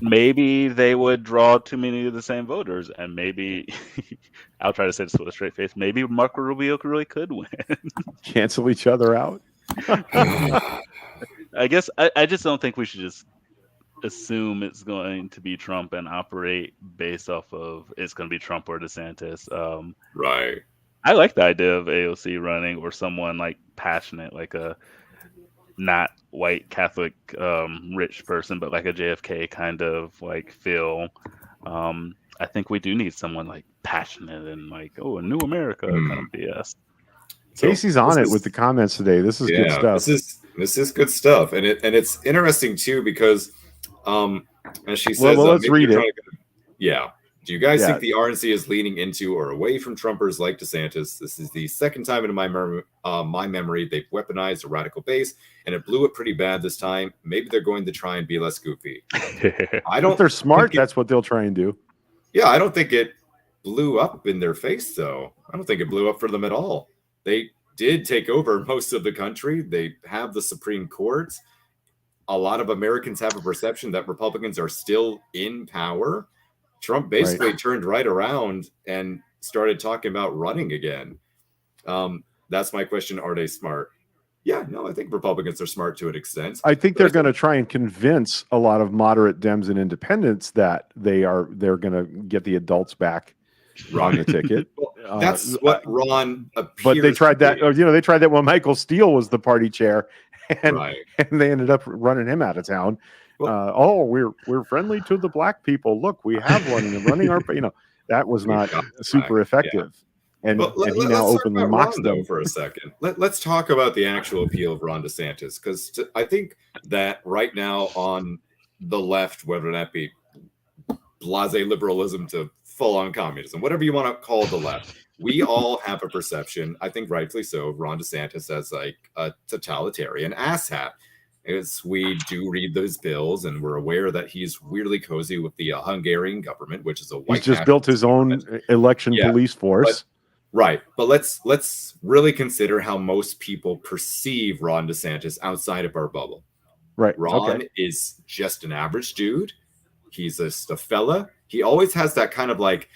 maybe they would draw too many of the same voters. And maybe I'll try to say this with a straight face. Maybe Marco Rubio really could win.
Cancel each other out.
I guess I just don't think we should just assume it's going to be Trump and operate based off of it's going to be Trump or DeSantis. I like the idea of AOC running, or someone like passionate, like not white Catholic rich person, but like a JFK kind of like feel. I think we do need someone like passionate and like, oh, a new America kind
Hmm.
of BS.
So
Casey's on
this
it with
is
the comments today. This is good
yeah,
stuff.
this is good stuff, and it's interesting too because, um, as she says,
Well, let's
maybe you're
read
trying
it.
to, yeah. Do you guys
Yeah.
think the RNC is leaning into or away from Trumpers like DeSantis? This is the second time in my memory they've weaponized a radical base, and it blew it pretty bad this time. Maybe they're going to try and be less goofy. I
If
don't
they're smart,
think it,
that's what they'll try and do.
yeah, I don't think it blew up in their face, though. I don't think it blew up for them at all. They did take over most of the country. They have the Supreme Court. A lot of Americans have a perception that Republicans are still in power. Trump basically turned right around and started talking about running again. That's my question. Are they smart? Yeah, no, I think Republicans are smart to an extent.
I think
But
they're going to try and convince a lot of moderate Dems and independents that they're going to get the adults back on the ticket.
Well, that's what Ron appears.
But they tried
to
that.
be.
They tried that when Michael Steele was the party chair, and
Right.
and they ended up running him out of town.
Well,
We're friendly to the black people. Look, we have one, and they're running our. That was not super effective.
Yeah.
And he now
let's
openly
talk about
mocks
Ron,
them
though, for a second. Let's talk about the actual appeal of Ron DeSantis, because I think that right now on the left, whether that be blase liberalism to full-on communism, whatever you want to call the left, we all have a perception, I think rightfully so, of Ron DeSantis as like a totalitarian asshat. As we do read those bills, and we're aware that he's weirdly cozy with the Hungarian government, which is a white.
He's just built his own election police force.
Right. But let's really consider how most people perceive Ron DeSantis outside of our bubble.
Right.
Ron is just an average dude. He's just a fella. He always has that kind of like,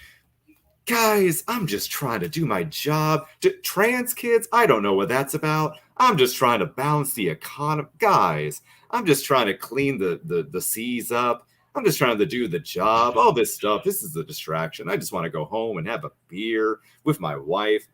guys, I'm just trying to do my job. Trans kids, I don't know what that's about. I'm just trying to balance the economy. Guys, I'm just trying to clean the seas up. I'm just trying to do the job. All this stuff, this is a distraction. I just want to go home and have a beer with my wife.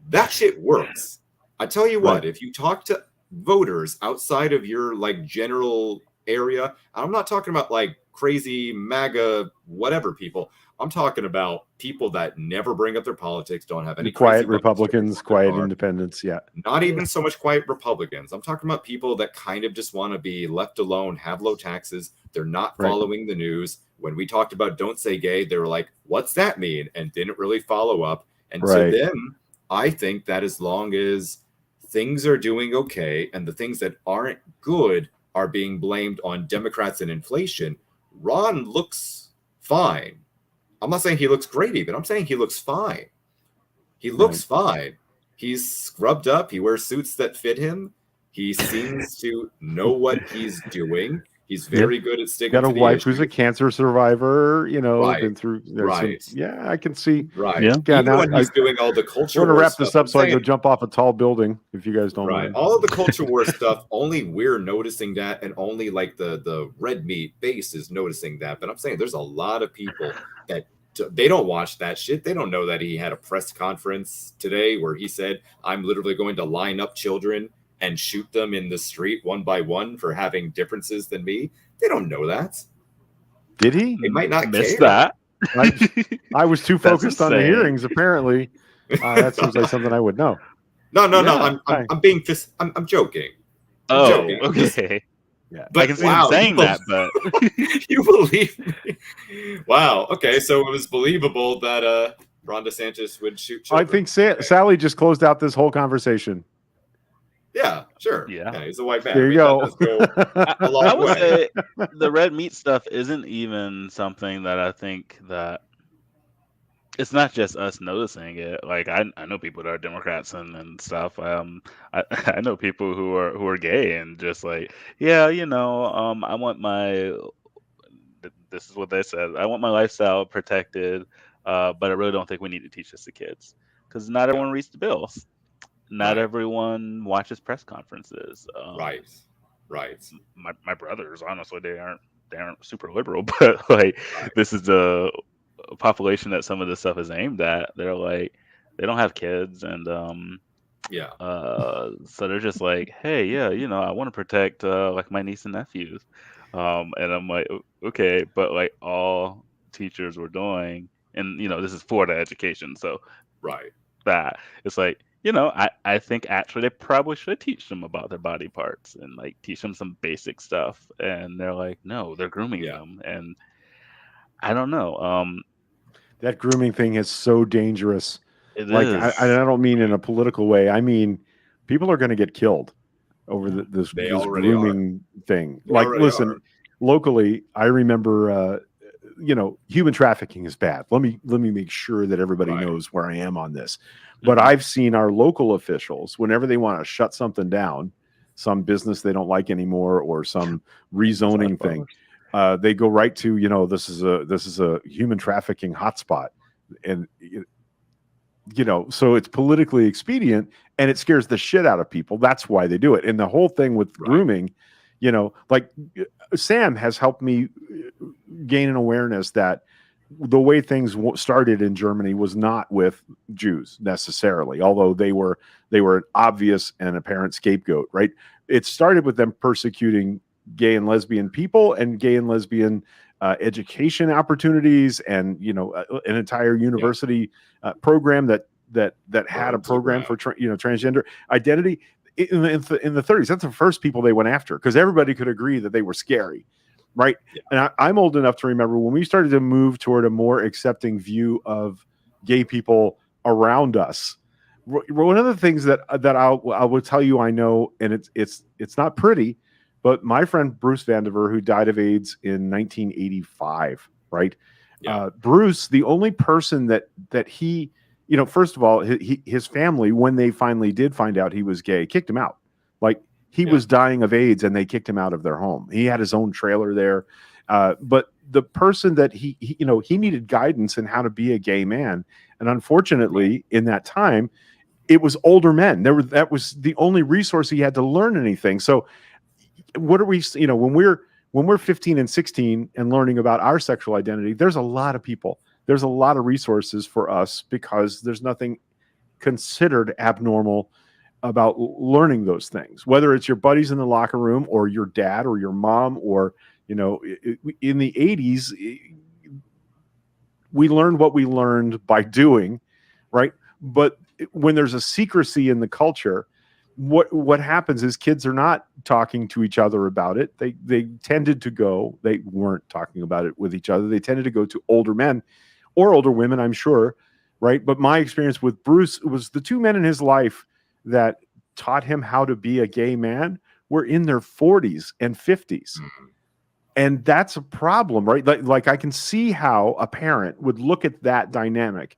That shit works. I tell you what, if you talk to voters outside of your like general area, I'm not talking about like crazy MAGA whatever people. I'm talking about people that never bring up their politics, don't have any
quiet Republicans, quiet independents. Yeah.
Not even so much quiet Republicans. I'm talking about people that kind of just want to be left alone, have low taxes. They're not following the news. When we talked about don't say gay, they were like, what's that mean? And didn't really follow up. And to them, I think that as long as things are doing okay and the things that aren't good are being blamed on Democrats and inflation, Ron looks fine. I'm not saying he looks great even. I'm saying he looks fine. He looks fine. He's scrubbed up. He wears suits that fit him. He seems to know what he's doing. He's very good at sticking to the issue.
Got a wife who's a cancer survivor, been through. I can see.
Right.
Yeah.
Even when he's doing all the culture war stuff.
I'm going to wrap this up so I can go jump off a tall building, if you guys don't mind.
All of the culture war stuff, only we're noticing that, and only like the red meat base is noticing that. But I'm saying there's a lot of people that they don't watch that shit. They don't know that he had a press conference today where he said, I'm literally going to line up children and shoot them in the street one by one for having differences than me. They don't know that.
Did he?
They might not
miss
care.
that.
I was too focused on the hearings. Apparently, that seems like something I would know.
No. I'm being I'm joking.
I'm
joking.
Okay.
Yeah,
but I can see him saying that, but
you believe me? Wow. Okay, so it was believable that Ron DeSantis would shoot children.
I think Sally just closed out this whole conversation.
Yeah, sure. Yeah, he's a white man.
There you go.
I would say the red meat stuff isn't even something that I think that it's not just us noticing it. Like I know people that are Democrats and stuff. I know people who are gay and just like, I want my. This is what they said. I want my lifestyle protected, but I really don't think we need to teach this to kids because not everyone reads the bills. Not everyone watches press conferences.
Right.
My brothers, honestly, they aren't super liberal, but like this is the population that some of this stuff is aimed at. They're like, they don't have kids, and
Yeah.
So they're just like, hey, yeah, I want to protect like my niece and nephews. And I'm like, Okay, but like all teachers were doing, and this is Florida education, so
Right.
that it's like, I think actually they probably should teach them about their body parts and like teach them some basic stuff. And they're like, no, they're grooming
Yeah.
them. And I don't know.
That grooming thing is so dangerous.
It
Like, I
is.
don't mean in a political way. I mean, people are going to get killed over
Yeah.
They
this
already are.
grooming thing.
They
Like,
already
listen,
are.
locally, I remember, human trafficking is bad. Let me make sure that everybody
Right.
knows where I am on this. But
Mhm.
I've seen our local officials, whenever they want to shut something down, some business they don't like anymore, or some rezoning thing, they go right to, this is a human trafficking hotspot, and so it's politically expedient, and it scares the shit out of people. That's why they do it. And the whole thing with
Right.
grooming, like Sam has helped me gain an awareness that the way things started in Germany was not with Jews necessarily, although they were an obvious and apparent scapegoat, right? It started with them persecuting gay and lesbian people and gay and lesbian education opportunities, and an entire university program that had a program for transgender identity in the 30s. That's the first people they went after, because everybody could agree that they were scary, right?
Yeah.
And I'm old enough to remember when we started to move toward a more accepting view of gay people around us. One of the things that I will tell you, I know, and it's not pretty, but my friend Bruce Vandiver, who died of AIDS in 1985, right?
Yeah.
Bruce, the only person that he, first of all, his family, when they finally did find out he was gay, kicked him out. Like, he was dying of AIDS, and they kicked him out of their home. He had his own trailer there. But the person that he needed guidance in how to be a gay man. And unfortunately, in that time, it was older men. That was the only resource he had to learn anything. So what are we, when we're 15 and 16 and learning about our sexual identity, there's a lot of people, there's a lot of resources for us, because there's nothing considered abnormal about learning those things, whether it's your buddies in the locker room, or your dad, or your mom, or in the 80s, we learned what we learned by doing, right? But when there's a secrecy in the culture, what happens is kids are not talking to each other about it. They tended to go, they weren't talking about it with each other. They tended to go to older men or older women, I'm sure, right? But my experience with Bruce was the two men in his life that taught him how to be a gay man were in their 40s and 50s.
Mm-hmm.
And that's a problem, right? Like I can see how a parent would look at that dynamic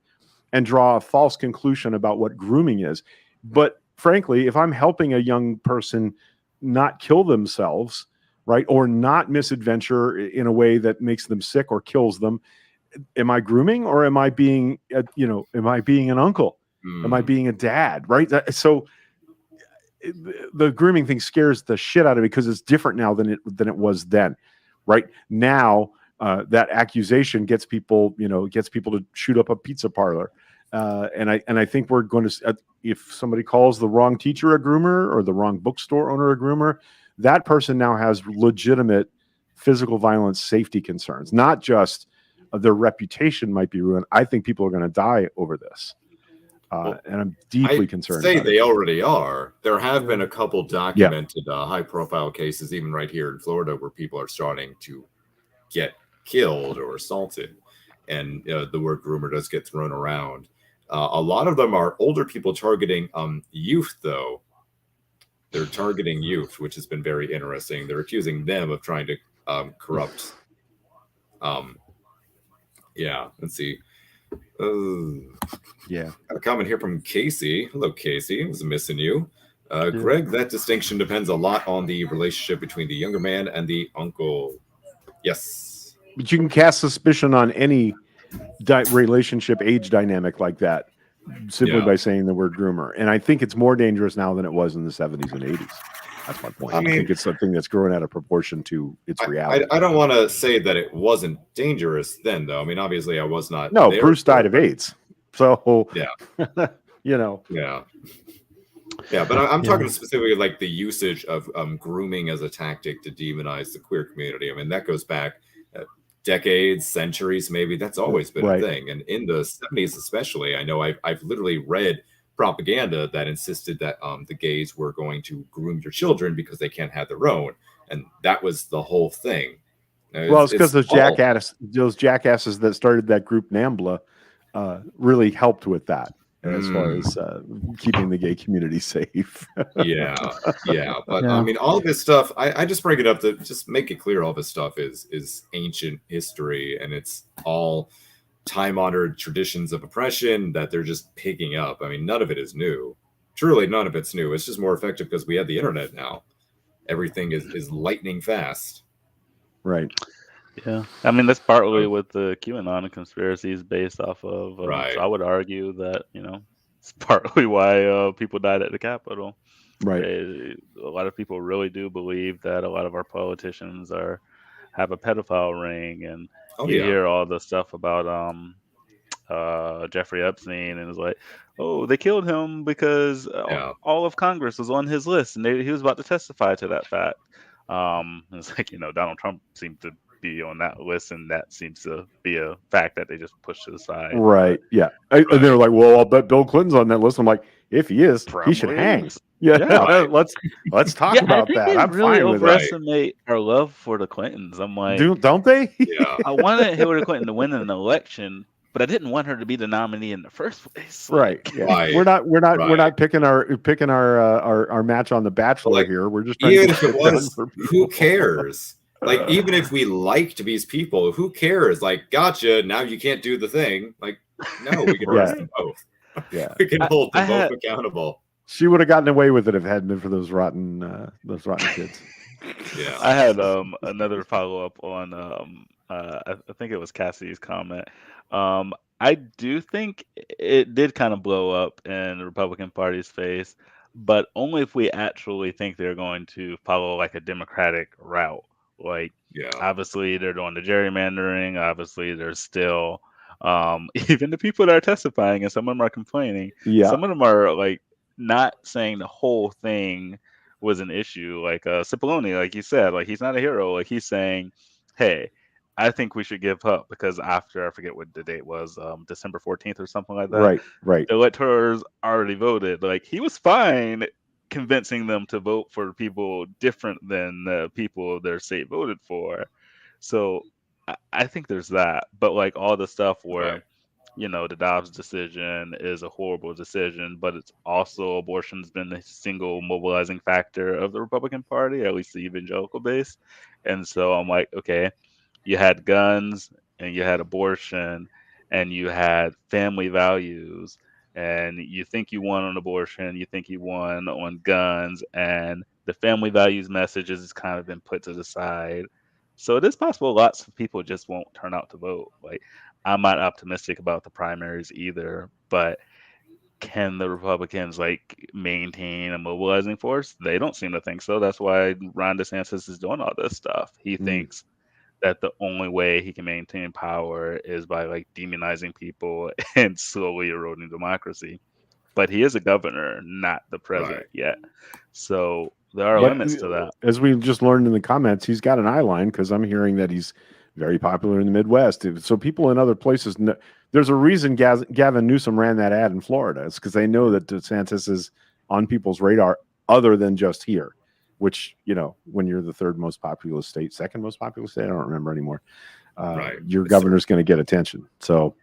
and draw a false conclusion about what grooming is. But frankly, if I'm helping a young person not kill themselves, right, or not misadventure in a way that makes them sick or kills them, am I grooming, or am I being, am I being an uncle? Am I being a dad? Right. So the grooming thing scares the shit out of me, because it's different now than it was then. Right now, that accusation gets people to shoot up a pizza parlor. And I think we're going to, if somebody calls the wrong teacher a groomer, or the wrong bookstore owner a groomer, that person now has legitimate physical violence safety concerns. Not just their reputation might be ruined. I think people are going to die over this. And I'm deeply concerned about
they
it.
already are. There have been a couple documented high-profile cases, even right here in Florida, where people are starting to get killed or assaulted, and the word groomer does get thrown around. A lot of them are older people targeting youth, though. They're targeting youth, which has been very interesting. They're accusing them of trying to corrupt. Yeah, let's see.
Yeah.
A comment here from Casey. Hello, Casey. I was missing you. Greg, that distinction depends a lot on the relationship between the younger man and the uncle. Yes.
But you can cast suspicion on any relationship age dynamic like that simply by saying the word groomer. And I think it's more dangerous now than it was in the 70s and 80s. That's my point. I think it's something that's growing out of proportion to its reality.
I don't want to say that it wasn't dangerous then, though. I mean, obviously, I was not.
No, Bruce died of AIDS. So,
yeah.
Yeah.
Yeah. Yeah, but I'm
Yeah.
talking specifically like the usage of grooming as a tactic to demonize the queer community. I mean, that goes back decades, centuries, maybe. That's always been a
Right.
thing. And in the 70s, especially, I know I've literally read propaganda that insisted that the gays were going to groom your children because they can't have their own. And that was the whole thing.
Well, it's because
It's all
those jackasses that started that group NAMBLA really helped with that as far
Mm.
as keeping the gay community safe.
Yeah, yeah. But I
Yeah.
mean, all this stuff, I just bring it up to just make it clear all this stuff is ancient history, and it's all time-honored traditions of oppression that they're just picking up. I mean, none of it is new. Truly, none of it's new. It's just more effective because we have the internet now. Everything is lightning fast.
Right.
Yeah, I mean that's partly what the QAnon conspiracy is based off of. So
Right.
I would argue that it's partly why people died at the Capitol.
Right.
A lot of people really do believe that a lot of our politicians have a pedophile ring, and
Oh
you
yeah.
hear all the stuff about Jeffrey Epstein, and it's like, oh, they killed him because
Yeah.
all of Congress was on his list, and he was about to testify to that fact. It's like Donald Trump seemed to be on that list, and that seems to be a fact that they just pushed to the side.
Right. Yeah. And
Right.
they were like, well, I'll bet Bill Clinton's on that list. I'm like, if he is, he should
Probably
hang.
is.
Yeah.
Yeah.
Right.
let's talk
Yeah, I
about
think
that.
they
I'm
really
fine with it.
overestimate our love for the Clintons. I'm like,
Don't they?
Yeah.
I wanted Hillary Clinton to win an election, but I didn't want her to be the nominee in the first place.
Right.
Like,
Yeah.
Right.
We're not
Right.
picking our match on The Bachelor
Like,
here. We're just trying
even
to
if
get
it
shit done
was,
for
who
people.
cares? Like, even if we liked these people, who cares? Like, gotcha. Now you can't do the thing. Like, no, we can
Yeah.
arrest them both.
Yeah.
We can hold
I
them both
had-
accountable.
She would have gotten away with it if it hadn't been for those rotten kids.
Yeah.
I had another follow up on I think it was Cassie's comment. I do think it did kind of blow up in the Republican Party's face, but only if we actually think they're going to follow like a Democratic route. Like
Yeah.
obviously they're doing the gerrymandering. Obviously there's still even the people that are testifying, and some of them are complaining.
Yeah.
Some of them are like not saying the whole thing was an issue. Like Cipollone, like you said, like he's not a hero. Like he's saying, hey, I think we should give up because after I forget what the date was, December 14th or something like that.
Right.
The electors already voted. Like he was fine convincing them to vote for people different than the people their state voted for. So I think there's that. But like all the stuff where
Right.
the Dobbs decision is a horrible decision, but it's also abortion's been the single mobilizing factor of the Republican Party, at least the evangelical base. And so I'm like, okay, you had guns and you had abortion and you had family values, and you think you won on abortion, you think you won on guns, and the family values messages has kind of been put to the side. So it is possible lots of people just won't turn out to vote. Like I'm not optimistic about the primaries either, but can the Republicans like maintain a mobilizing force? They don't seem to think so. That's why Ron DeSantis is doing all this stuff. He thinks that the only way he can maintain power is by like demonizing people and slowly eroding democracy. But he is a governor, not the president
Right.
yet. So there are
Yeah.
limits to that.
As we just learned in the comments, he's got an eye line because I'm hearing that he's very popular in the Midwest. So people in other places, there's a reason Gavin Newsom ran that ad in Florida. It's because they know that DeSantis is on people's radar other than just here, which, when you're the third most populous state, second most populous state, I don't remember anymore.
Right.
Your governor's going to get attention. So,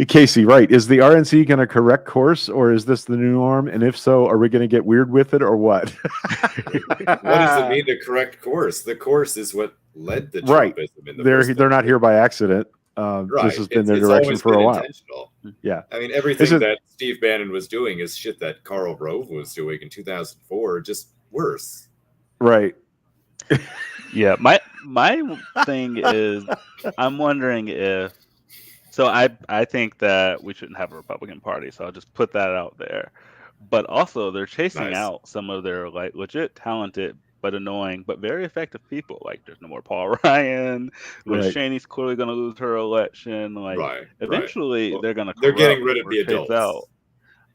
Casey, right. Is the RNC going to correct course, or is this the new norm? And if so, are we going to get weird with it or what?
What does it mean to correct course? The course is what led to
Right.
Trumpism in the
They're
first
not
place.
here by accident.
Right.
This has been their
It's
direction
always
for a
been
while.
intentional.
Yeah.
I mean, everything
Is it-
that Steve Bannon was doing is shit that Karl Rove was doing in 2004, just worse.
Right.
Yeah, my thing is, I'm wondering if. So I think that we shouldn't have a Republican Party. So I'll just put that out there. But also, they're chasing
Nice.
out some of their like legit talented but annoying but very effective people. Like there's no more Paul Ryan. Liz
Right.
Cheney's clearly going to lose her election. Like
Right.
eventually
Well,
they're going to.
they're getting rid of the adults.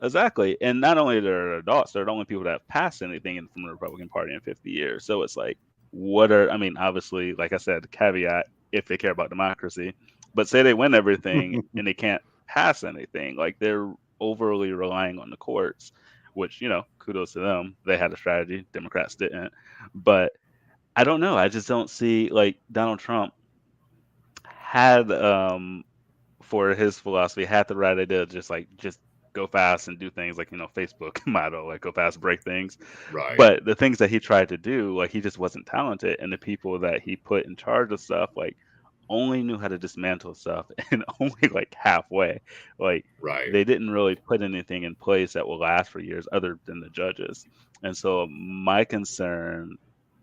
Exactly. And not only they're adults, they're the only people that have passed anything from the Republican Party in 50 years. So it's like, I mean, obviously, like I said, the caveat, if they care about democracy, but say they win everything and they can't pass anything, like they're overly relying on the courts, which, kudos to them. They had a strategy, Democrats didn't. But I don't know. I just don't see, like, Donald Trump had, for his philosophy, had the right idea, just go fast and do things like Facebook motto, like go fast, break things.
Right.
But the things that he tried to do, like he just wasn't talented, and the people that he put in charge of stuff, like only knew how to dismantle stuff, and only like halfway. Like
Right.
they didn't really put anything in place that will last for years, other than the judges. And so my concern,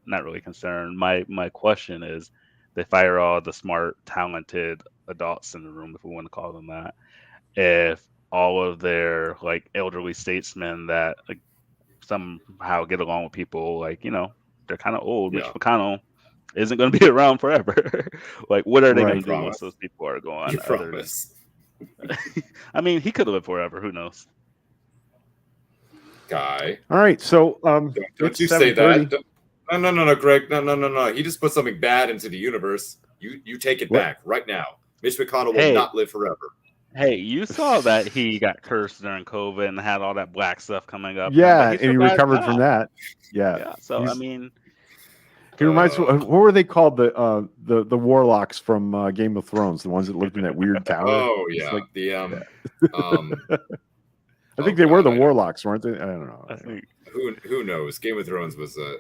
not really concern, my question is, they fire all the smart, talented adults in the room, if we want to call them that, if all of their like elderly statesmen that like somehow get along with people, like they're kind of old. Mitch
Yeah.
McConnell isn't going to be around forever. Like, what are they going
Right.
to do once those people are gone?
You
Other
promise.
than, I mean, he could live forever. Who knows?
Guy.
All right. So
Don't
it's
you say
7:30.
that. No, Greg. No. He just put something bad into the universe. You take it
What?
back right now. Mitch McConnell will
Hey.
not live forever.
Hey, you saw that he got cursed during COVID and had all that black stuff coming up.
Yeah,
but
and he
survived
recovered from that. Yeah.
Yeah. So I
He's-
mean,
He reminds me. What were they called? The warlocks from Game of Thrones, the ones that lived in that weird tower.
Oh
It's
yeah,
like- I think
oh,
they were the
God,
warlocks, weren't they? I don't know.
I think
who knows? Game of Thrones was a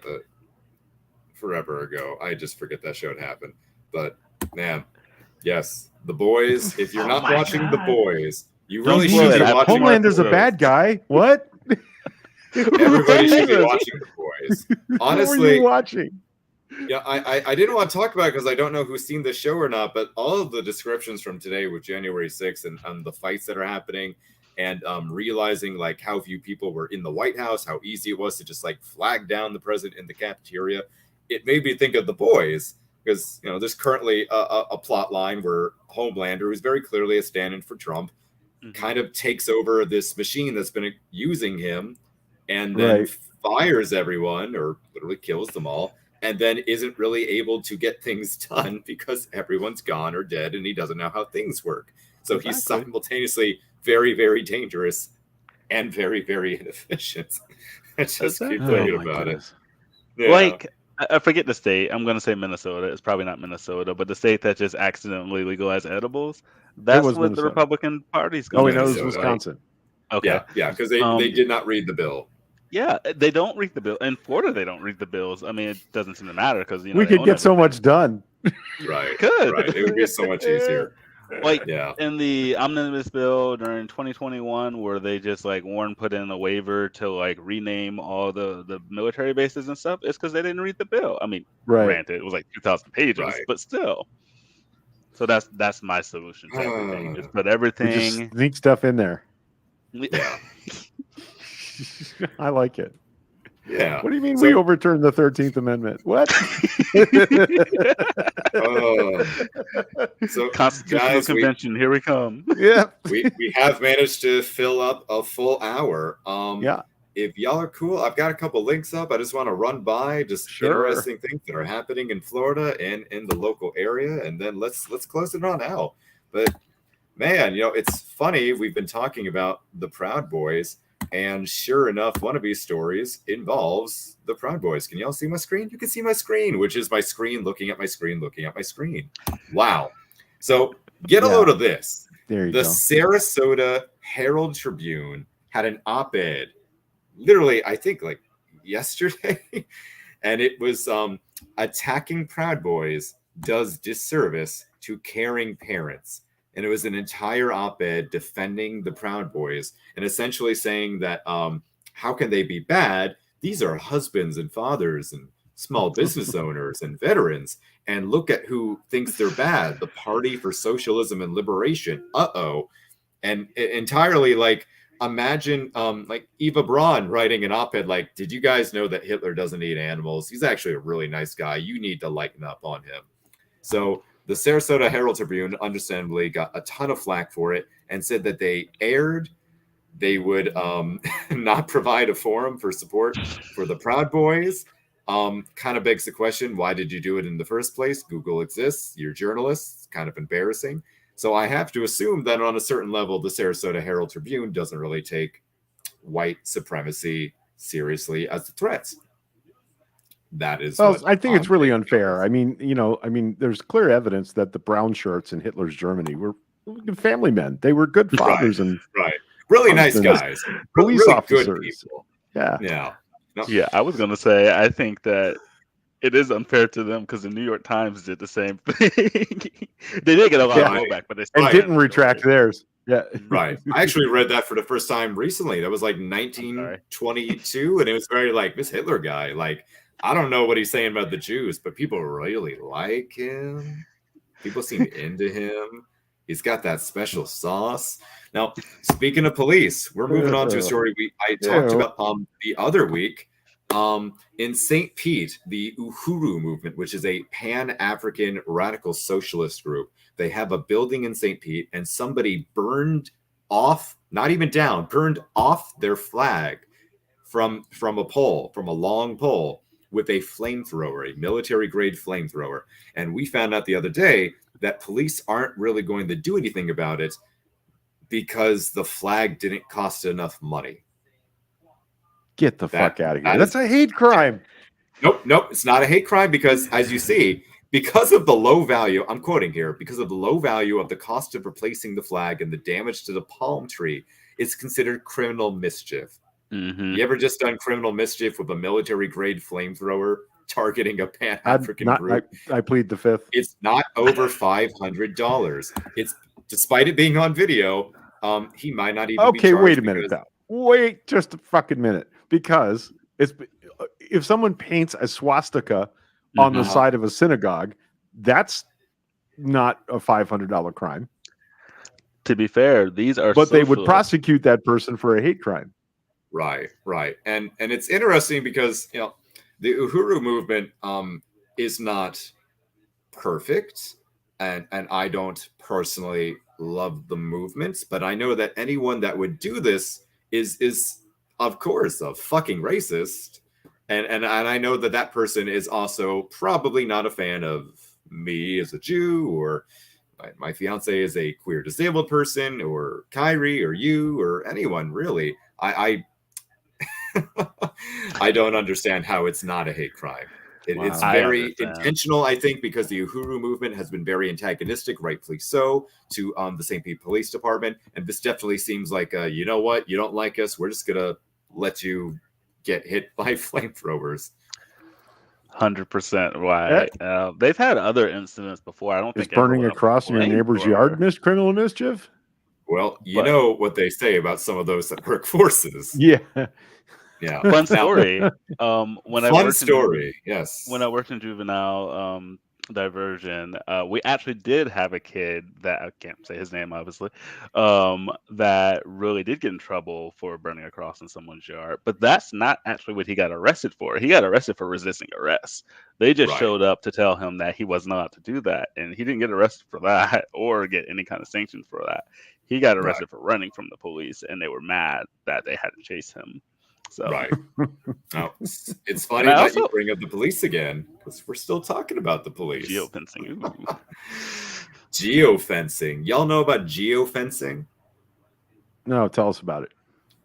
forever ago. I just forget that show had happened. But man, yes, The Boys. If you're
Oh
not
my
watching
God.
The Boys, you
Don't
really
spoil
should
it.
be watching.
Homelander's a
shows.
bad guy. What?
Everybody should be
Jesus.
watching The Boys.
What were
Honestly,
you watching?
yeah, I didn't want to talk about it because I don't know who's seen the show or not, but all of the descriptions from today with January 6th and the fights that are happening and realizing like how few people were in the White House, how easy it was to just like flag down the president in the cafeteria, it made me think of The Boys because, there's currently a plot line where Homelander, who's very clearly a stand-in for Trump, kind of takes over this machine that's been using him and then
Right.
fires everyone or literally kills them all. And then isn't really able to get things done because everyone's gone or dead and he doesn't know how things work. So he's
Exactly.
simultaneously very, very dangerous and very, very inefficient. I just
Exactly.
keep
Oh,
thinking
my
about
goodness.
it. Yeah.
Like, I forget the state. I'm going to say Minnesota. It's probably not Minnesota, but the state that just accidentally legalized edibles. That's
was
what the
Minnesota.
Republican Party's
Oh,
going
we
to
know it was
do.
Minnesota.
Wisconsin.
Okay.
Yeah, because they did not read the bill.
Yeah, they don't read the bill. In Florida, they don't read the bills. I mean, it doesn't seem to matter because
We
they
could
own
get so
everything.
much done.
Right.
Could.
Right. It would be so much easier.
Like
Yeah.
in the omnibus bill during 2021, where they just like Warren put in a waiver to like rename all the military bases and stuff, it's because they didn't read the bill. I mean,
Right.
granted, it was like 2,000 pages,
Right.
but still. So that's my solution to everything. Is put
We
everything.
just sneak stuff in there.
Yeah.
I like it.
Yeah.
What do you mean
So-
we overturned the 13th Amendment? What?
So,
Constitutional
guys,
Convention, here we come.
Yeah.
we have managed to fill up a full hour.
Yeah.
If y'all are cool, I've got a couple links up. I just want to run by just
Sure.
interesting things that are happening in Florida and in the local area, and then let's close it on out. But man, it's funny. We've been talking about the Proud Boys, and sure enough, one of these stories involves the Proud Boys. Can y'all see my screen? You can see my screen, which is my screen looking at my screen looking at my screen. Wow. So get a
Yeah.
load of this.
There you
The
go.
Sarasota Herald Tribune had an op-ed, literally, I think like yesterday, and it was attacking Proud Boys does disservice to caring parents. And it was an entire op-ed defending the Proud Boys and essentially saying that how can they be bad? These are husbands and fathers and small business owners and veterans. And look at who thinks they're bad. The Party for Socialism and Liberation. Uh-oh. And entirely like, imagine like Eva Braun writing an op-ed like, did you guys know that Hitler doesn't eat animals? He's actually a really nice guy. You need to lighten up on him. So the Sarasota Herald Tribune understandably got a ton of flack for it and said that they aired they would not provide a forum for support for the Proud Boys. Kind of begs the question, why did you do it in the first place? Google exists, you're journalists, kind of embarrassing. So I have to assume that on a certain level, the Sarasota Herald Tribune doesn't really take white supremacy seriously as a threat. That is
Well,
what
I think it's
I'm
really
thinking.
unfair. I mean, there's clear evidence that the brown shirts in Hitler's Germany were family men. They were good fathers and
Right. Really nice
husbands,
guys.
police
Really good
officers.
people.
Yeah.
Yeah. No.
Yeah, I was gonna say I think that it is unfair to them because the New York Times did the same thing. They did get a lot of
Right.
blowback, but they
And
still
didn't
ran the
retract
story.
theirs. Yeah.
Right. I actually read that for the first time recently. That was like 1922. And it was very like, this Hitler guy, like, I don't know what he's saying about the Jews, but people really like him. People seem into him. He's got that special sauce. Now, speaking of police, we're moving on to a story I talked about the other week. In St. Pete, the Uhuru movement, which is a pan-African radical socialist group, they have a building in St. Pete, and somebody burned off, not even down, burned off their flag from a pole, from a long pole, with a flamethrower, a military-grade flamethrower. And we found out the other day that police aren't really going to do anything about it because the flag didn't cost enough money.
Get the fuck out of here. That's a hate crime.
Nope. It's not a hate crime because, as you see, because of the low value, I'm quoting here, because of the low value of the cost of replacing the flag and the damage to the palm tree, it's considered criminal mischief.
Mm-hmm.
You ever just done criminal mischief with a military-grade flamethrower targeting a Pan-African group?
I plead the fifth.
It's not over $500. It's, despite it being on video, he might not even be charged.
Wait a minute now. Wait just a fucking minute. Because if someone paints a swastika on the side of a synagogue, that's not a $500 crime.
To be fair, these are
but they would prosecute that person for a hate crime.
Right. And it's interesting because, the Uhuru movement is not perfect, and I don't personally love the movements, but I know that anyone that would do this is of course a fucking racist, and I know that person is also probably not a fan of me as a Jew, or my fiance is a queer disabled person, or Kyrie, or you, or anyone really. I I don't understand how it's not a hate crime. It's very intentional, I think, because the Uhuru movement has been very antagonistic, rightfully so, to the St. Pete Police Department. And this definitely seems like, you know what? You don't like us. We're just going to let you get hit by flamethrowers.
100% right. They've had other incidents before. I don't think
burning across your neighbor's yard criminal mischief.
Well, you know what they say about some of those that work forces.
Yeah.
Fun story. When I worked in juvenile diversion, we actually did have a kid that, I can't say his name obviously, that really did get in trouble for burning a cross in someone's yard. But that's not actually what he got arrested for. He got arrested for resisting arrest. They just showed up to tell him that he wasn't allowed to do that, and he didn't get arrested for that or get any kind of sanction for that. He got arrested for running from the police, and they were mad that they had to chase him. So.
Right. Now, it's funny that you bring up the police again, because we're still talking about the police.
Geofencing.
Geofencing. Y'all know about geofencing?
No, tell us about it.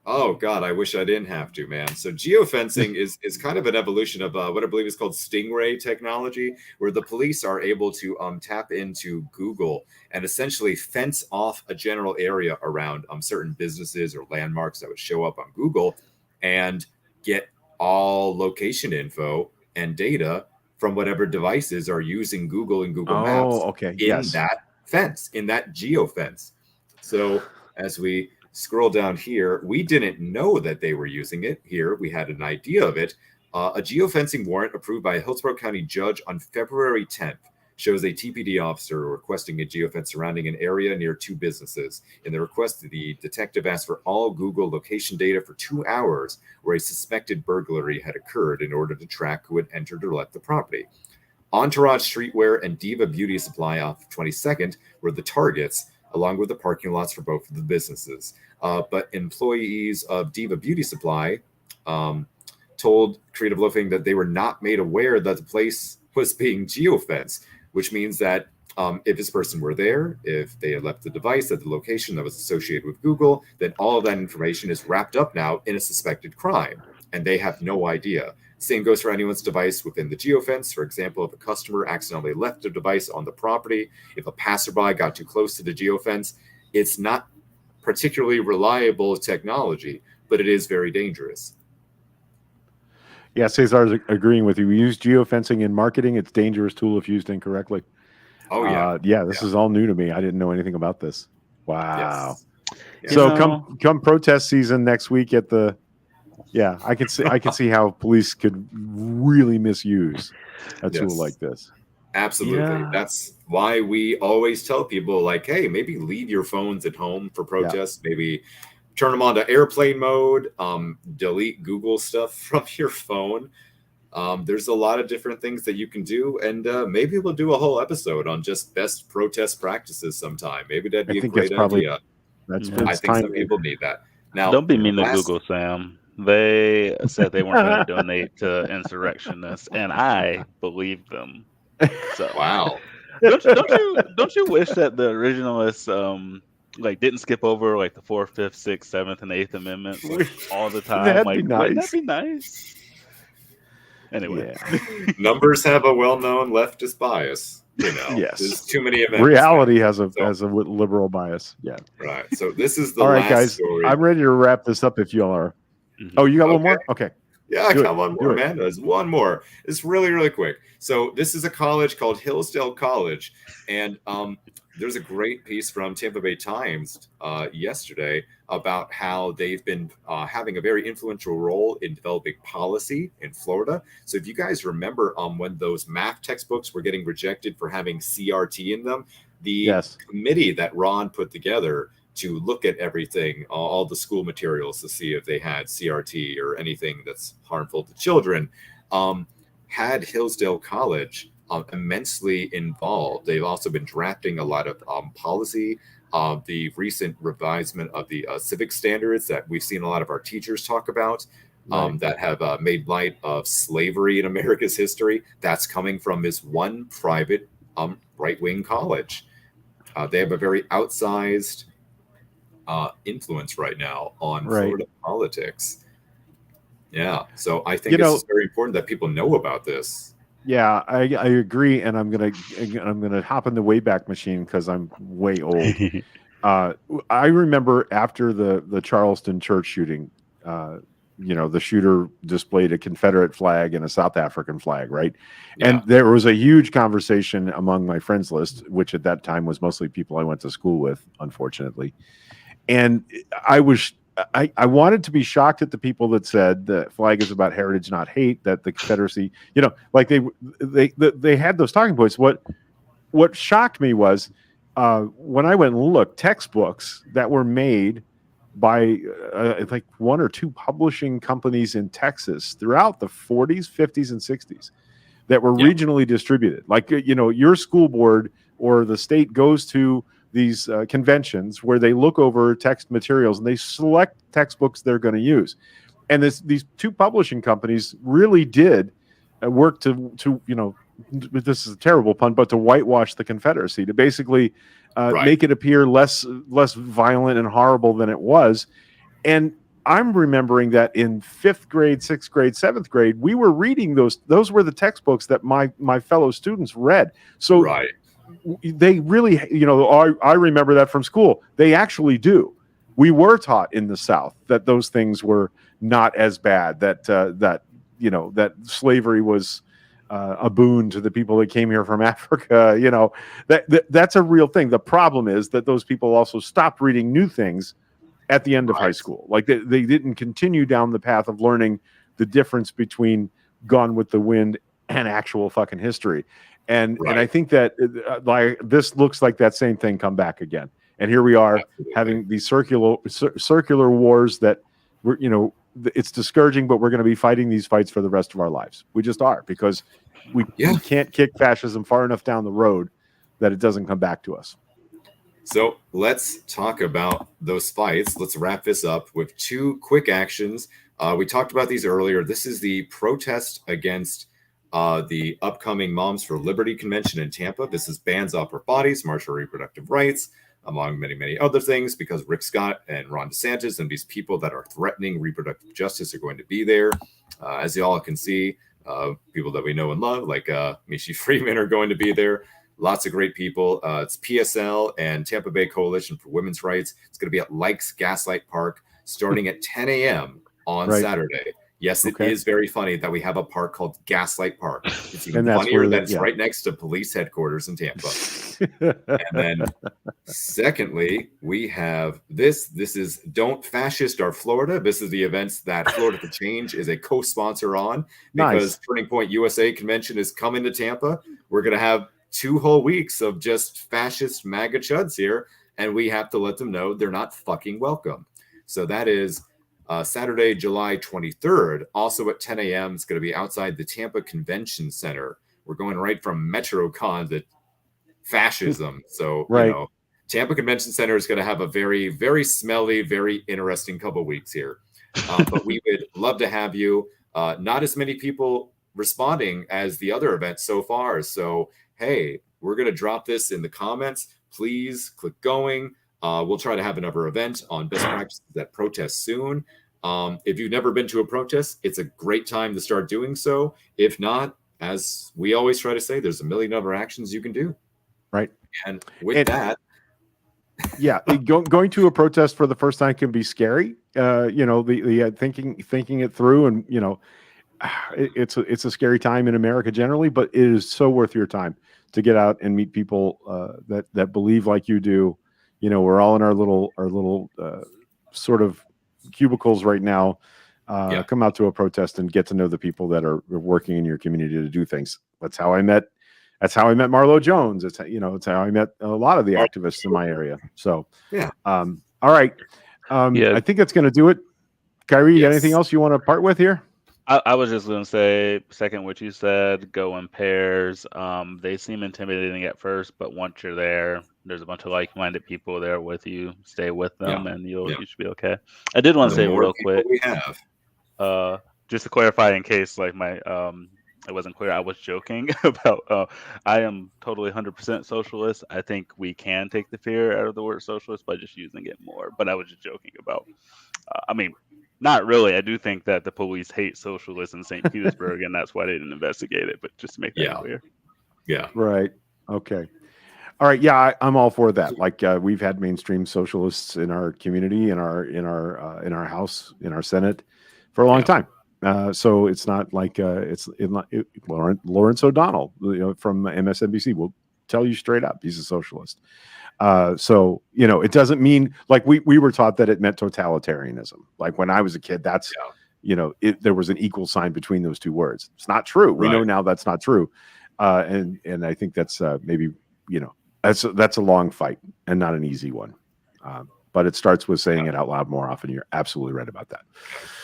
Oh, God, I wish I didn't have to, man. So geofencing is kind of an evolution of what I believe is called Stingray technology, where the police are able to tap into Google and essentially fence off a general area around certain businesses or landmarks that would show up on Google, and get all location info and data from whatever devices are using Google and Google Maps in that fence, in that geofence. So as we scroll down here, we didn't know that they were using it. Here we had an idea of it. A geofencing warrant approved by a Hillsborough County judge on February 10th shows a TPD officer requesting a geofence surrounding an area near two businesses. In the request, the detective asked for all Google location data for 2 hours where a suspected burglary had occurred in order to track who had entered or left the property. Entourage Streetwear and Diva Beauty Supply off 22nd were the targets. along with the parking lots for both of the businesses. But employees of Diva Beauty Supply told Creative Loafing that they were not made aware that the place was being geofenced, which means that if this person were there, if they had left the device at the location that was associated with Google, then all of that information is wrapped up now in a suspected crime, and they have no idea. Same goes for anyone's device within the geofence. For example, if a customer accidentally left a device on the property, if a passerby got too close to the geofence, it's not particularly reliable technology, but it is very dangerous.
Yeah, Cesar's agreeing with you. We use geofencing in marketing. It's a dangerous tool if used incorrectly.
Oh, yeah.
This is all new to me. I didn't know anything about this. Wow.
Yes.
So come protest season next week at the I can see how police could really misuse a tool like this.
Absolutely.
Yeah.
That's why we always tell people, like, hey, maybe leave your phones at home for protests. Maybe turn them on to airplane mode, delete Google stuff from your phone. There's a lot of different things that you can do, and maybe we'll do a whole episode on just best protest practices sometime. Maybe that'd be a great idea. I think some people need that. Now,
don't be mean to Google, Sam. They said they weren't going to donate to insurrectionists, and I believed them. So
wow.
Don't you wish that the originalists didn't skip over like the 4th, 5th, 6th, 7th, and 8th amendments all the time?
That'd be nice.
Wouldn't that be nice? Anyway,
numbers have a well-known leftist bias.
Yes,
there's too many events.
Reality has a liberal bias. Yeah,
right. So this is the
all right,
last
guys.
story.
I'm ready to wrap this up. If y'all are. Oh, you got one more? Okay.
Yeah, I got one more, man. There's one more. It's really, really quick. So this is a college called Hillsdale College, and there's a great piece from Tampa Bay Times yesterday about how they've been having a very influential role in developing policy in Florida. So if you guys remember when those math textbooks were getting rejected for having CRT in them, the committee that Ron put together to look at everything, all the school materials to see if they had CRT or anything that's harmful to children, had Hillsdale College immensely involved. They've also been drafting a lot of policy. The recent revisement of the civic standards that we've seen a lot of our teachers talk about that have made light of slavery in America's history. That's coming from this one private right-wing college. They have a very outsized influence right now on Florida politics. Yeah, so I think it's very important that people know about this.
Yeah, I agree, and I'm gonna hop in the Wayback Machine because I'm way old. I remember after the Charleston church shooting, the shooter displayed a Confederate flag and a South African flag, right? Yeah. And there was a huge conversation among my friends list, which at that time was mostly people I went to school with, unfortunately. And I wanted to be shocked at the people that said the flag is about heritage, not hate, that the Confederacy, they had those talking points. What shocked me was when I went and looked, textbooks that were made by like one or two publishing companies in Texas throughout the 40s, 50s, and 60s that were regionally distributed. Like, your school board or the state goes to these conventions where they look over text materials and they select textbooks they're going to use. And these two publishing companies really did work to this is a terrible pun, but to whitewash the Confederacy, to basically make it appear less violent and horrible than it was. And I'm remembering that in 5th grade, 6th grade, 7th grade, we were reading those were the textbooks that my fellow students read. So they really, I remember that from school. They actually do. We were taught in the South that those things were not as bad, that slavery was a boon to the people that came here from Africa. That's a real thing. The problem is that those people also stopped reading new things at the end of high school. Like they didn't continue down the path of learning the difference between Gone with the Wind and actual fucking history. And I think that this looks like that same thing come back again. And here we are having these circular wars that it's discouraging, but we're going to be fighting these fights for the rest of our lives. We just are, because we can't kick fascism far enough down the road that it doesn't come back to us.
So let's talk about those fights. Let's wrap this up with 2 quick actions. We talked about these earlier. This is the protest against the upcoming Moms for Liberty convention in Tampa. This is Bands Off Our Bodies, March for Reproductive Rights, among many, many other things, because Rick Scott and Ron DeSantis and these people that are threatening reproductive justice are going to be there. As you all can see, people that we know and love, like Mishi Freeman, are going to be there. Lots of great people. It's PSL and Tampa Bay Coalition for Women's Rights. It's going to be at Likes Gaslight Park starting at 10 a.m. on Saturday. Yes, it is very funny that we have a park called Gaslight Park. It's even funnier that it's right next to police headquarters in Tampa. And then secondly, we have this. This is Don't Fascist Our Florida. This is the events that Florida for Change is a co-sponsor on, because Turning Point USA Convention is coming to Tampa. We're going to have 2 whole weeks of just fascist MAGA chuds here, and we have to let them know they're not fucking welcome. So that is Saturday, July 23rd, also at 10 a.m. It's going to be outside the Tampa Convention Center. We're going right from MetroCon to fascism. So, you know, Tampa Convention Center is going to have a very, very smelly, very interesting couple weeks here. But we would love to have you. Not as many people responding as the other events so far. So, hey, we're going to drop this in the comments. Please click going. We'll try to have another event on best practices at protest soon. If you've never been to a protest, it's a great time to start doing so. If not, as we always try to say, there's a million other actions you can do.
Right.
And with that.
Yeah. Going to a protest for the first time can be scary. You know, the thinking it through, and, you know, it's a scary time in America generally, but it is so worth your time to get out and meet people that believe like you do. You know, we're all in our little sort of cubicles right now. Come out to a protest and get to know the people that are working in your community to do things. That's how I met Marlo Jones. It's how I met a lot of the activists in my area. So all right. I think that's going to do it. Kyrie, you got anything else you want to part with here?
I was just going to say, second what you said, go in pairs. They seem intimidating at first, but once you're there, there's a bunch of like-minded people there with you. Stay with them, and you should be okay. I did want to say real quick, just to clarify, in case like my it wasn't clear, I was joking about I am totally 100% socialist. I think we can take the fear out of the word socialist by just using it more. But I was just joking about. I mean, not really. I do think that the police hate socialists in St. Petersburg, and that's why they didn't investigate it. But just to make that clear.
Yeah.
Right. Okay. All right. Yeah, I'm all for that. Like we've had mainstream socialists in our community, in our House, in our Senate, for a long time. So it's not like Lawrence O'Donnell, from MSNBC will tell you straight up he's a socialist. So it doesn't mean like we were taught that it meant totalitarianism. Like when I was a kid, that's there was an equal sign between those two words. It's not true. We know now that's not true. And I think that's maybe that's a long fight and not an easy one. But it starts with saying it out loud more often. You're absolutely right about that.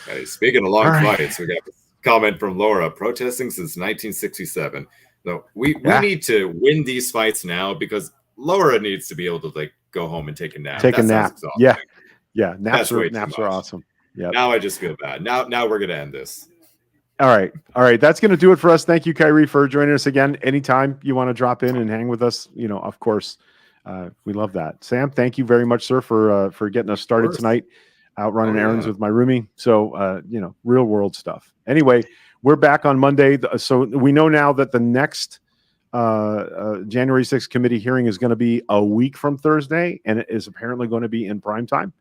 Okay, speaking of long fights, we got a comment from Laura: protesting since 1967. So we need to win these fights now, because Laura needs to be able to go home and take a nap.
Yeah. Naps are awesome. Yeah.
Now I just feel bad. Now we're gonna end this.
All right. That's going to do it for us. Thank you, Kyrie, for joining us again. Anytime you want to drop in and hang with us, of course, we love that. Sam, thank you very much, sir, for getting us started tonight, out running errands with my roomie. So, real world stuff. Anyway, we're back on Monday. So we know now that the next January 6th committee hearing is going to be a week from Thursday, and it is apparently going to be in prime time.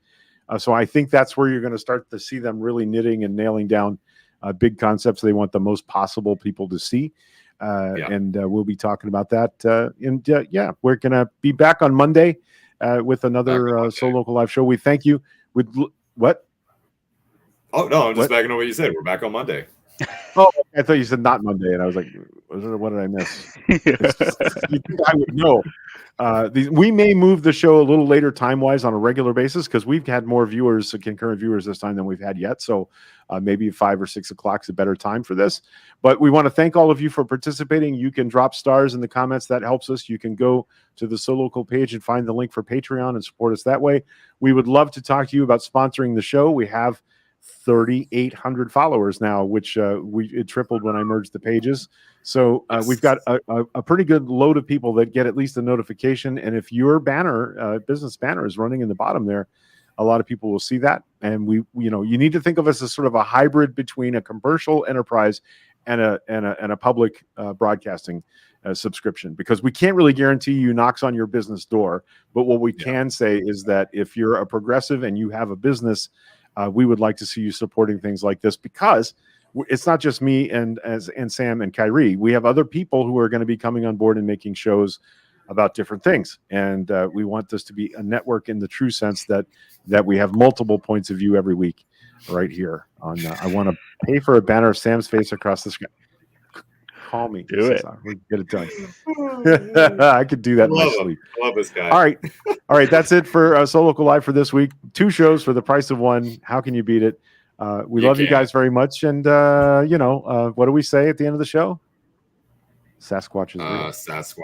So I think that's where you're going to start to see them really knitting and nailing down big concepts they want the most possible people to see. And we'll be talking about that. We're going to be back on Monday with another So Local Live show. We thank you. What?
Oh, no, I'm just backing on what you said. We're back on Monday.
Oh, I thought you said not Monday. And I was like, what did I miss? You think I would know. We may move the show a little later time-wise on a regular basis because we've had more viewers, concurrent viewers this time than we've had yet. So maybe 5 or 6 o'clock is a better time for this. But we want to thank all of you for participating. You can drop stars in the comments. That helps us. You can go to the So Local page and find the link for Patreon and support us that way. We would love to talk to you about sponsoring the show. We have 3,800 followers now, which it tripled when I merged the pages. So we've got a pretty good load of people that get at least a notification. And if your banner, business banner, is running in the bottom there, a lot of people will see that. And you need to think of us as sort of a hybrid between a commercial enterprise and a public broadcasting subscription, because we can't really guarantee you knocks on your business door. But what we can say is that if you're a progressive and you have a business, we would like to see you supporting things like this, because it's not just me and Sam and Kyrie. We have other people who are going to be coming on board and making shows about different things. And we want this to be a network in the true sense that we have multiple points of view every week right here on I want to pay for a banner of Sam's face across the screen. Call me.
Do it.
We get it done. I could do that in my sleep.
I love this guy.
All right. That's it for So Local Live for this week. 2 shows for the price of 1. How can you beat it? We love you guys very much. And, what do we say at the end of the show? Sasquatch is real.
Sasquatch.